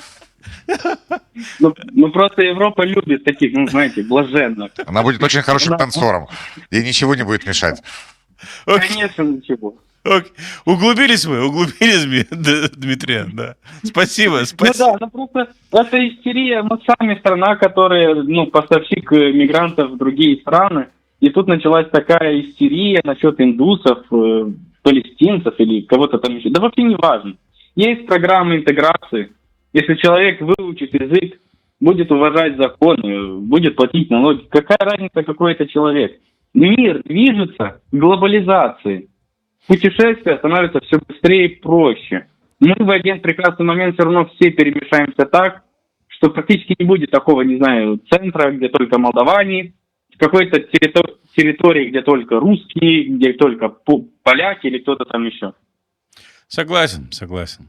Ну, просто Европа любит таких, блаженных. Она будет очень хорошим танцором. Ей ничего не будет мешать. Конечно, ничего. Углубились, Дмитрий, да. Спасибо. Просто это истерия. Мы сами страна, которая, поставщик мигрантов в другие страны. И тут началась такая истерия насчет индусов, палестинцев или кого-то там еще. Да вообще не важно. Есть программы интеграции. Если человек выучит язык, будет уважать законы, будет платить налоги, какая разница, какой это человек? Мир движется к глобализации. Путешествия становятся все быстрее и проще. Мы в один прекрасный момент все равно все перемешаемся так, что практически не будет такого, не знаю, центра, где только молдаване, какой-то территории, где только русские, где только поляки или кто-то там еще. Согласен,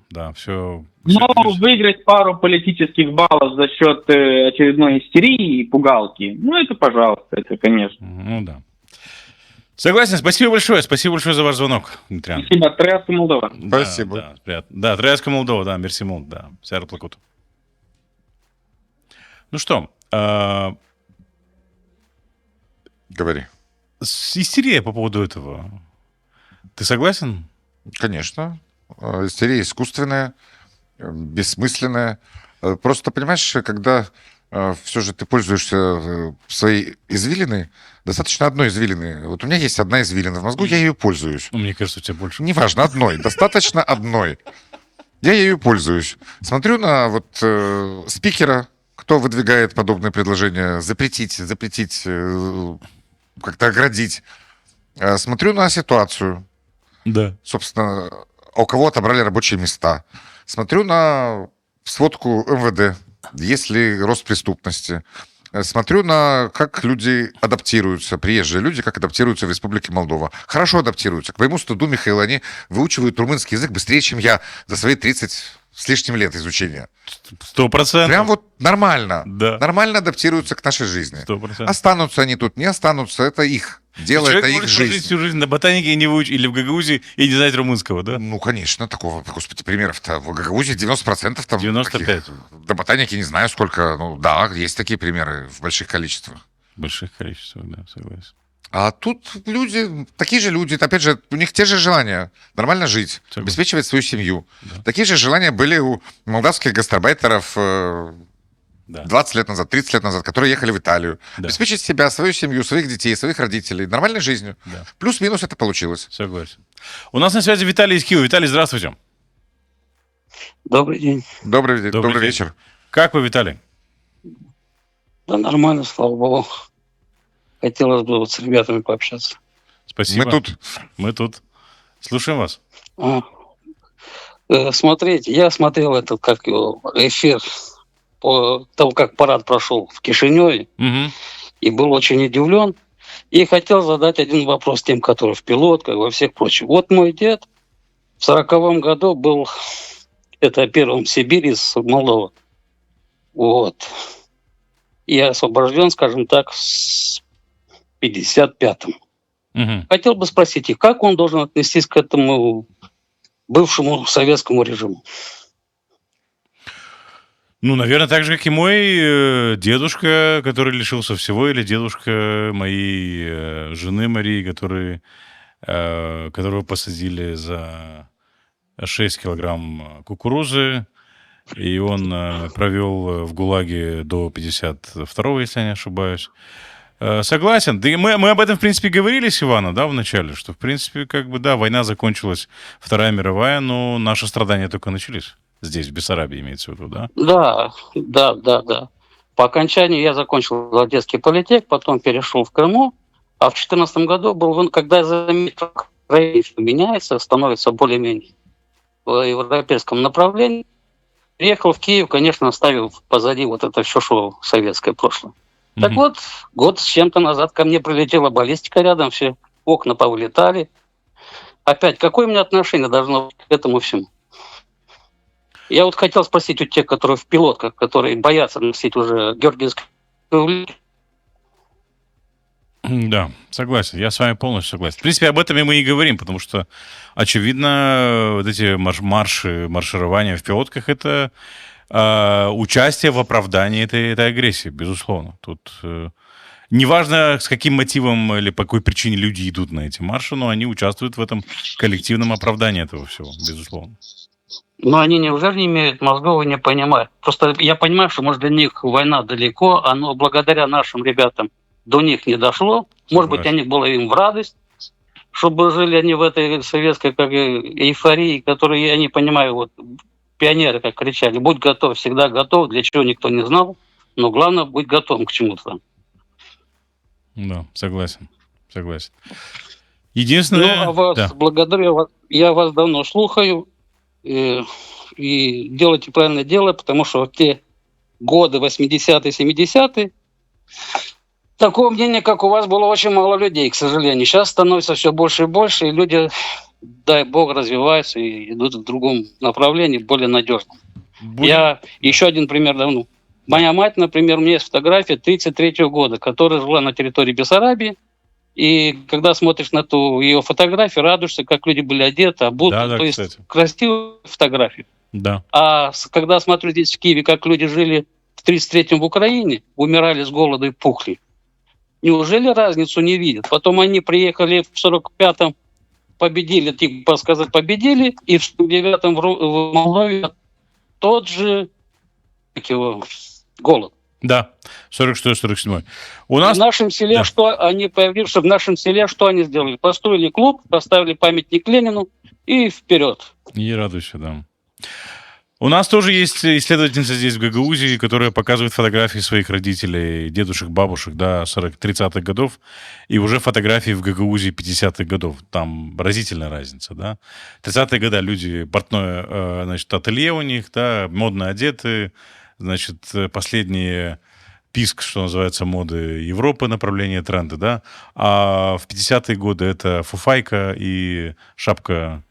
да, все. Но выиграть пару политических баллов за счет очередной истерии и пугалки, ну это пожалуйста, это конечно. Ну да. Согласен, спасибо большое за ваш звонок, Дмитрий. Спасибо, Тряска Молдова. Спасибо. Да, приятно. Да, Тряска Молдова, да, мерси мол, да, сяр плакут. Ну что, Говори. истерия по поводу этого. Ты согласен? Конечно. Истерия искусственная, бессмысленная. Просто, понимаешь, когда все же ты пользуешься своей извилиной, достаточно одной извилины. Вот у меня есть одна извилина в мозгу, я ею пользуюсь. Ну, мне кажется, у тебя больше. Неважно, одной. Достаточно одной. Я ею пользуюсь. Смотрю на вот спикера, кто выдвигает подобные предложения, запретить, как-то оградить. Смотрю на ситуацию. Да. Собственно, у кого отобрали рабочие места. Смотрю на сводку МВД, есть ли рост преступности. Смотрю на, как люди адаптируются, приезжие люди, как адаптируются в Республике Молдова. Хорошо адаптируются. К моему стыду, Михаил, они выучивают румынский язык быстрее, чем я за свои 30 с лишним лет изучения. 100%. Прям вот нормально. Да. Нормально адаптируются к нашей жизни. 100%. Останутся они тут, не останутся, это их дело, Человек это их может прожить жизнь. всю жизнь на ботанике и не выучить, или в Гагаузии и не знать румынского, да? Ну, конечно, такого, господи, примеров-то. В Гагаузии 90% там... 95. таких. До ботаники не знаю сколько. Ну, да, есть такие примеры в больших количествах. В больших количествах, да, согласен. А тут люди, такие же люди, опять же, у них те же желания нормально жить, Согласен. обеспечивать свою семью. Да. Такие же желания были у молдавских гастарбайтеров Да. 20 лет назад, 30 лет назад, которые ехали в Италию. Да. Обеспечить себя, свою семью, своих детей, своих родителей нормальной жизнью. Да. Плюс-минус это получилось. Согласен. У нас на связи Виталий из Киева. Виталий, здравствуйте. Добрый день. Добрый день. вечер. Как вы, Виталий? Да нормально, слава богу. Хотелось бы вот с ребятами пообщаться. Спасибо. Мы тут. Мы тут. Слушаем вас. Смотрите, я смотрел этот, как его, эфир по тому, как парад прошел в Кишиневе, Мгм. и был очень удивлен. И хотел задать один вопрос тем, которые в пилотках, во всех прочих. Вот мой дед в 40-м году был, это первым в Сибири из Молдовы. Вот. И освобожден, скажем так, с 55-м. Мгм. Хотел бы спросить, и как он должен отнестись к этому бывшему советскому режиму? Ну, наверное, так же, как и мой дедушка, который лишился всего, или дедушка моей жены Марии, которого посадили за 6 килограмм кукурузы, и он провел в ГУЛАГе до 52-го, если я не ошибаюсь. Согласен. Да и мы об этом, в принципе, говорили с Иваном, да, в начале, что, в принципе, как бы, да, война закончилась, Вторая мировая, но наши страдания только начались. Здесь, в Бессарабии, имеется в виду, да? Да. По окончании я закончил Одесский политех, потом перешел в Крыму, а в 2014 году был, когда я заметил, что меняется, становится более-менее в европейском направлении, приехал в Киев, конечно, оставил позади вот это все, что советское прошлое. Так Мгм. вот, год с чем-то назад ко мне прилетела баллистика рядом, все окна повылетали. Опять, какое у меня отношение должно быть к этому всему? Я вот хотел спросить у тех, которые в пилотках, которые боятся носить уже георгиевскую улитку. Да, согласен. Я с вами полностью согласен. В принципе, об этом и мы и говорим, потому что, очевидно, вот эти марширования в пилотках — это участие в оправдании этой агрессии, безусловно. Тут неважно, с каким мотивом или по какой причине люди идут на эти марши, но они участвуют в этом коллективном оправдании этого всего, безусловно. Но они неужели не имеют мозгов и не понимают? Просто я понимаю, что, может, для них война далеко, но благодаря нашим ребятам до них не дошло. Может быть, Согласен. они было им в радость, чтобы жили они в этой советской как эйфории, которую я не понимаю, вот пионеры как кричали: будь готов, всегда готов, для чего никто не знал, но главное быть готовым к чему-то. Да, согласен. согласен. Ну, Единственное... а вас Да. благодарю. Я вас давно слухаю. И делайте правильное дело, потому что в те годы, 80-е, 70-е, такого мнения, как у вас, было очень мало людей, к сожалению. Сейчас становится все больше и больше, и люди, дай бог, развиваются и идут в другом направлении, более надежном. Я еще один пример давно. Моя мать, например, у меня есть фотография 1933 года, которая жила на территории Бессарабии. И когда смотришь на ту ее фотографию, радуешься, как люди были одеты, обуты. Да, То кстати. есть красивая фотография. Да. Когда смотрю здесь в Киеве, как люди жили в 1933-м в Украине, умирали с голода и пухли, неужели разницу не видят? Потом они приехали в 45-м, победили, типа сказать, победили, и в 49-м в Молдове тот же как его, голод. Да, 46-47. У нас... В нашем селе, Да. что они появились, в нашем селе, что они сделали? Построили клуб, поставили памятник Ленину и вперед. И радуйся, да. У нас тоже есть исследовательница здесь в Гагаузии, которая показывает фотографии своих родителей, дедушек, бабушек, да, 30-х годов, и уже фотографии в Гагаузии 50-х годов. Там разительная разница, да. 30-е годы люди, портное, значит, ателье у них, да, модно одеты, значит, последние писк, что называется, моды Европы, направление тренда, да. А в 50-е годы это фуфайка и шапка...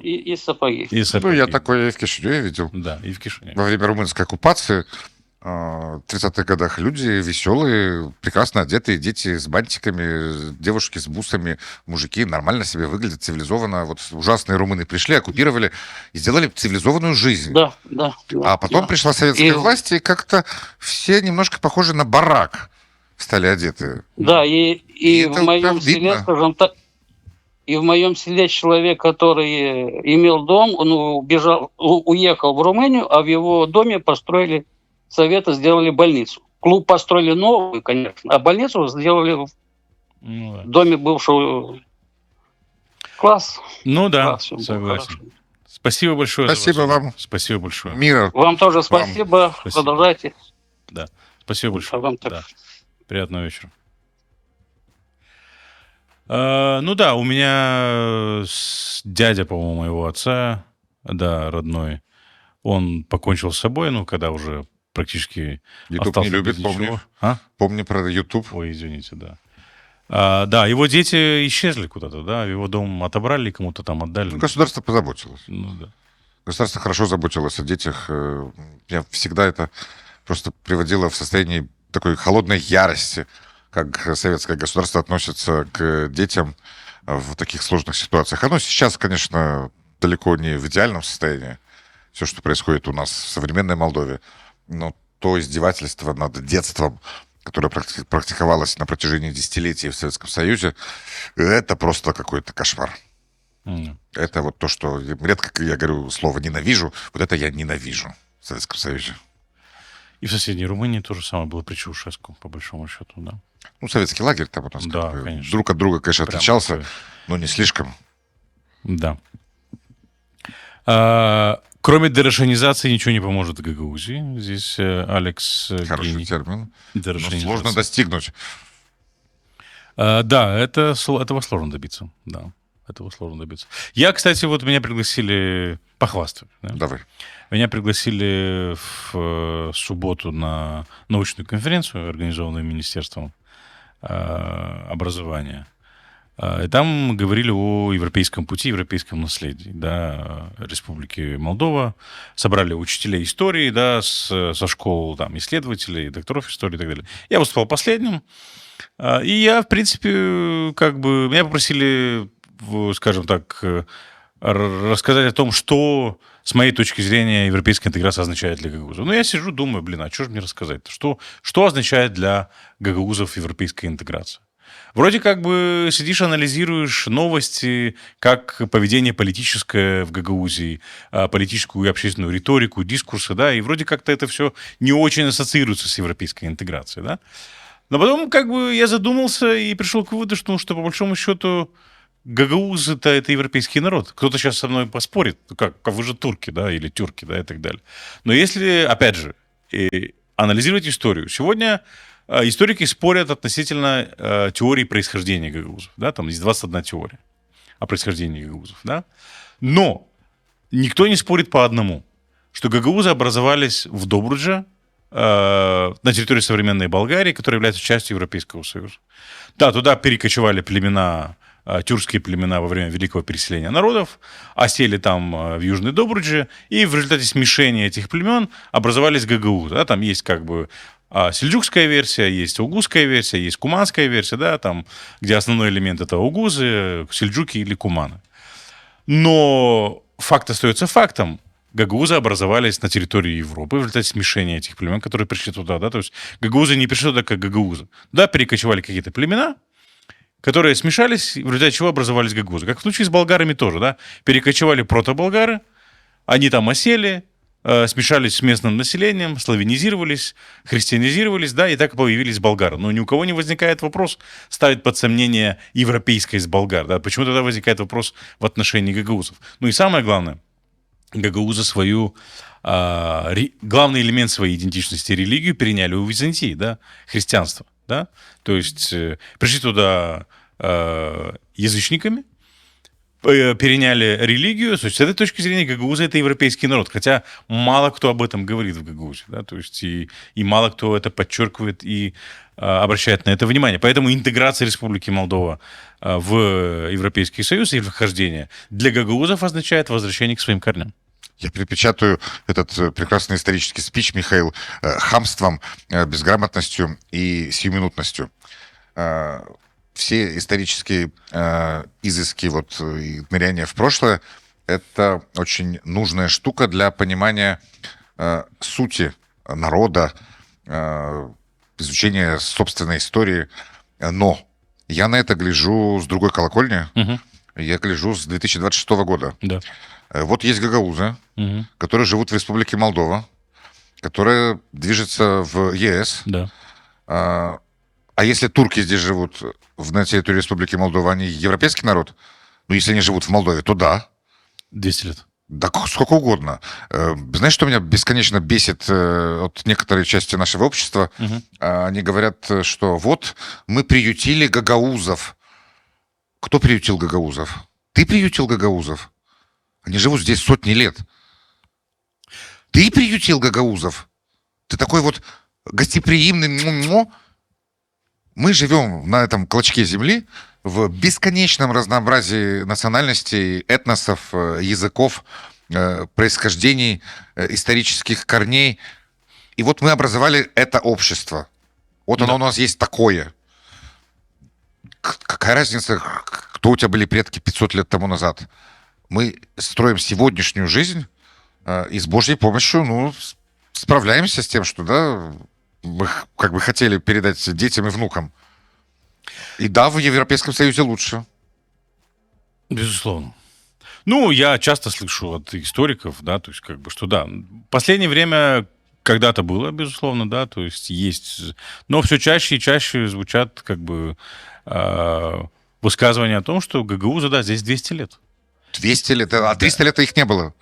И сапоги. И сапоги. Ну, я такое и в Кишиневе видел. Да, и в Кишиневе. Во время румынской оккупации в 30-х годах люди веселые, прекрасно одетые, дети с бантиками, девушки с бусами, мужики нормально себе выглядят, цивилизованно. Вот ужасные румыны пришли, оккупировали и сделали цивилизованную жизнь. Да, да. А потом пришла советская власть, и как-то все немножко похожи на барак стали одеты. Да, и это в моем прям селе, видно. скажем так, и в моем селе человек, который имел дом, он уехал в Румынию, а в его доме построили, советы сделали больницу. Клуб построили новый, конечно, а больницу сделали в Ну, да. доме бывшего класс. Ну да, Класс, всё было согласен. хорошо. Спасибо большое. за Спасибо вас. вам. Спасибо большое. Мира. Вам тоже спасибо. Спасибо. Продолжайте. Да. Спасибо А большое. вам так. Да. Приятного вечера. Ну да, у меня дядя, по-моему, моего отца, да, родной, он покончил с собой, ну, когда уже практически YouTube остался не любит, без помню. ничего. А? Помни про YouTube. Ой, извините, да. Да, его дети исчезли куда-то, да, его дом отобрали, кому-то там отдали. Ну, государство позаботилось. Ну да. Государство хорошо заботилось о детях. Меня всегда это просто приводило в состояние такой холодной ярости, как советское государство относится к детям в таких сложных ситуациях. Оно сейчас, конечно, далеко не в идеальном состоянии, все, что происходит у нас в современной Молдове, но то издевательство над детством, которое практиковалось на протяжении десятилетий в Советском Союзе, это просто какой-то кошмар. Это вот то, что редко я говорю слово «ненавижу», вот это я ненавижу в Советском Союзе. И в соседней Румынии то же самое было при Чаушеску, по большому счету, да. Ну, советский лагерь там у нас Да, как бы конечно. друг от друга, конечно, Прям отличался, такой. но не слишком. Да. Кроме дерошенизации ничего не поможет в Гагаузии. Здесь Алекс Хороший гений. термин. Но Дерошенизация. сложно достигнуть. Да, этого сложно добиться. Да, этого сложно добиться. Я, кстати, вот меня пригласили похвастать. Да? Давай. Меня пригласили в субботу на научную конференцию, организованную Министерством образования. И там говорили о европейском пути, европейском наследии, да, Республики Молдова. Собрали учителей истории, да, со школ там, исследователей, докторов истории и так далее. Я выступал последним. И я, в принципе, как бы... Меня попросили, скажем так, рассказать о том, что, с моей точки зрения, европейская интеграция означает для гагаузов. Ну, я сижу, думаю, блин, а что же мне рассказать-то? Что означает для гагаузов европейская интеграция? Вроде как бы сидишь, анализируешь новости, как поведение политическое в Гагаузии, политическую и общественную риторику, дискурсы, да, и вроде как-то это все не очень ассоциируется с европейской интеграцией, да. Но потом как бы я задумался и пришел к выводу, что по большому счету гагаузы-то это европейский народ. Кто-то сейчас со мной поспорит, как вы же турки, да, или тюрки, да, и так далее. Но если, опять же, анализировать историю, сегодня историки спорят относительно теории происхождения гагаузов. Да? Там есть 21 теория о происхождении гагаузов. Да? Но никто не спорит по одному, что гагаузы образовались в Добрудже, на территории современной Болгарии, которая является частью Европейского Союза. Да, туда перекочевали племена, тюркские племена во время Великого переселения народов, осели там в Южной Добрудже, и в результате смешения этих племен образовались гагаузы. Да, там есть как бы сельджукская версия, есть угузская версия, есть куманская версия, да, там, где основной элемент это угузы, сельджуки или куманы. Но факт остается фактом. Гагаузы образовались на территории Европы в результате смешения этих племен, которые пришли туда. Да? То есть гагаузы не пришли туда как гагаузы. Да, перекочевали какие-то племена, которые смешались, в результате чего образовались гагаузы. Как в случае с болгарами тоже. Да? Перекочевали протоболгары, они там осели, смешались с местным населением, славянизировались, христианизировались, да, и так появились болгары. Но ни у кого не возникает вопрос ставить под сомнение европейскость болгар. Да? Почему тогда возникает вопрос в отношении гагаузов? Ну и самое главное, гагаузы главный элемент своей идентичности, религию, переняли у Византии, да, христианство, да, то есть пришли туда язычниками, переняли религию, то есть с этой точки зрения гагаузы это европейский народ, хотя мало кто об этом говорит в Гагаузии, да, то есть и мало кто это подчеркивает и обращает на это внимание. Поэтому интеграция Республики Молдова в Европейский Союз и вхождение для гагаузов означает возвращение к своим корням. Я припечатаю этот прекрасный исторический спич, Михаил, хамством, безграмотностью и сиюминутностью. Все исторические изыски и ныряния в прошлое — это очень нужная штука для понимания сути народа, изучения собственной истории. Но я на это гляжу с другой колокольни. Угу. Я гляжу с 2026 года. Да. Вот есть гагаузы, которые живут в Республике Молдова, которая движется в ЕС. Да. А если турки здесь живут на территории Республики Молдова, они европейский народ? Ну, если они живут в Молдове, то да. 200 лет. Да сколько угодно. Знаешь, что меня бесконечно бесит от некоторой части нашего общества? Они говорят, что вот мы приютили гагаузов. Кто приютил гагаузов? Ты приютил гагаузов? Они живут здесь сотни лет. Ты приютил гагаузов? Ты такой вот гостеприимный. Мы живем на этом клочке земли в бесконечном разнообразии национальностей, этносов, языков, происхождений, исторических корней. И вот мы образовали это общество. Вот оно у нас есть такое. Какая разница, кто у тебя были предки 500 лет тому назад? Мы строим сегодняшнюю жизнь и с Божьей помощью, справляемся с тем, что, да, мы как бы хотели передать детям и внукам. И да, в Европейском Союзе лучше. Безусловно. Я часто слышу от историков, да, то есть как бы, что да, в последнее время когда-то было, безусловно, да, то есть есть, но все чаще и чаще звучат как бы высказывания о том, что гагаузы, да, здесь 200 лет. 200 лет, а 300 лет их не было.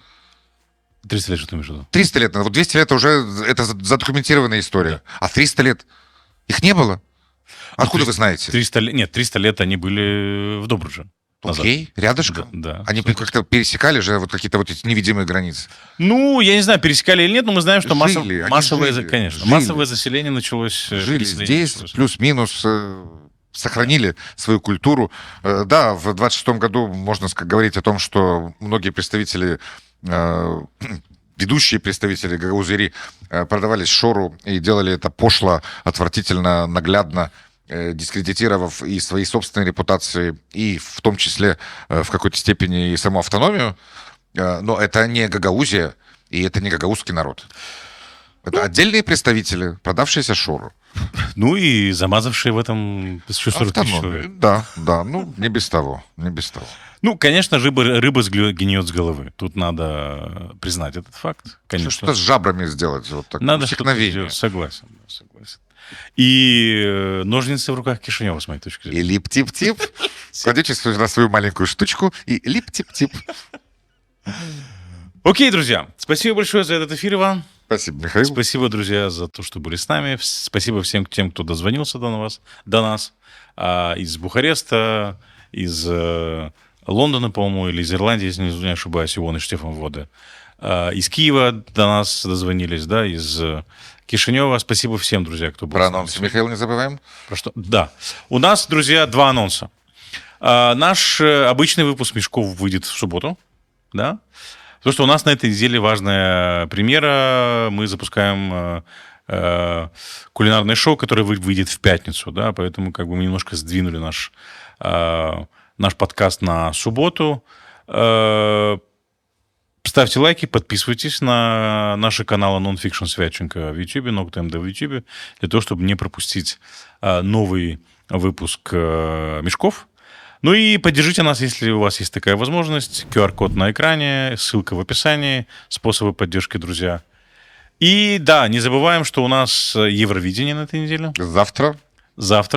300 лет, что ты имеешь в виду? 300 лет, вот 200 лет уже это задокументированная история. Да. А 300 лет их не было? Откуда вы знаете? 300 лет они были в Добрудже. Окей, рядышком? Да. Они как-то пересекали же вот какие-то вот эти невидимые границы. Я не знаю, пересекали или нет, но мы знаем, что массовое заселение началось. Жили здесь, плюс-минус, сохранили свою культуру. Да, в 26-м году можно говорить о том, что многие представители, ведущие представители гагаузери продавались шору и делали это пошло, отвратительно, наглядно, дискредитировав и свои собственные репутации, и в том числе в какой-то степени и саму автономию. Но это не Гагаузия, и это не гагаузский народ. Это отдельные представители, продавшиеся шору. И замазавшие в этом еще 40 тысяч человек. Да, не без того, не без того. Конечно, рыба гниет с головы. Тут надо признать этот факт. Конечно. Что-то с жабрами сделать. Вот так, надо что-то сделать. Согласен. И ножницы в руках Кишинева, с моей точки зрения. И лип-тип-тип. Кладите на свою маленькую штучку и лип-тип-тип. Окей, друзья. Спасибо большое за этот эфир, Иван. Спасибо, Михаил. Спасибо, друзья, за то, что были с нами. Спасибо всем тем, кто дозвонился до нас. Из Бухареста, из Лондона, по-моему, или из Ирландии, если не ошибаюсь, Ивон и Штефан Вода. Из Киева до нас дозвонились, да, из Кишинева. Спасибо всем, друзья, кто был Про с нами. анонсы, Михаил, не забываем. Про что? Да. У нас, друзья, 2 анонса. Наш обычный выпуск «Мешков» выйдет в субботу, да. Потому что у нас на этой неделе важная премьера. Мы запускаем кулинарное шоу, которое выйдет в пятницу, да, поэтому как бы мы немножко сдвинули наш подкаст на субботу. Ставьте лайки, подписывайтесь на наши каналы Nonfiction Свяченко в YouTube, Nocta MD в YouTube, для того, чтобы не пропустить новый выпуск «Мешков». Ну и поддержите нас, если у вас есть такая возможность. QR-код на экране, ссылка в описании, способы поддержки, друзья. И да, не забываем, что у нас Евровидение на этой неделе. Завтра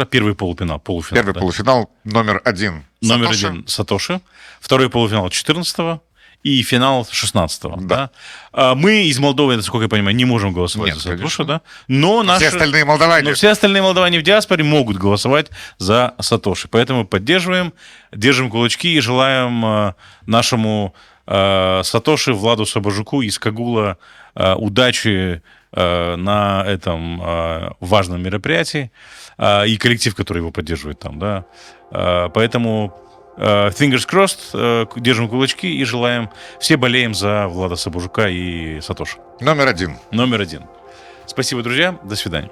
первый полуфинал. Первый да? полуфинал номер 1. Номер 1 Сатоши. Второй полуфинал 14-го. И финал 16-го. Да. Да? Мы из Молдовы, насколько я понимаю, не можем голосовать за Сатоши. Да? Но Все остальные молдаване. все остальные молдаване в диаспоре могут голосовать за Сатоши. Поэтому поддерживаем, держим кулачки и желаем нашему Сатоши, Владу Сабажуку из Кагула удачи на этом важном мероприятии и коллектив, который его поддерживает там. Да? Поэтому fingers crossed, держим кулачки и желаем, все болеем за Влада Сабажука и Сатоши. Номер 1. Номер 1. Спасибо, друзья. До свидания.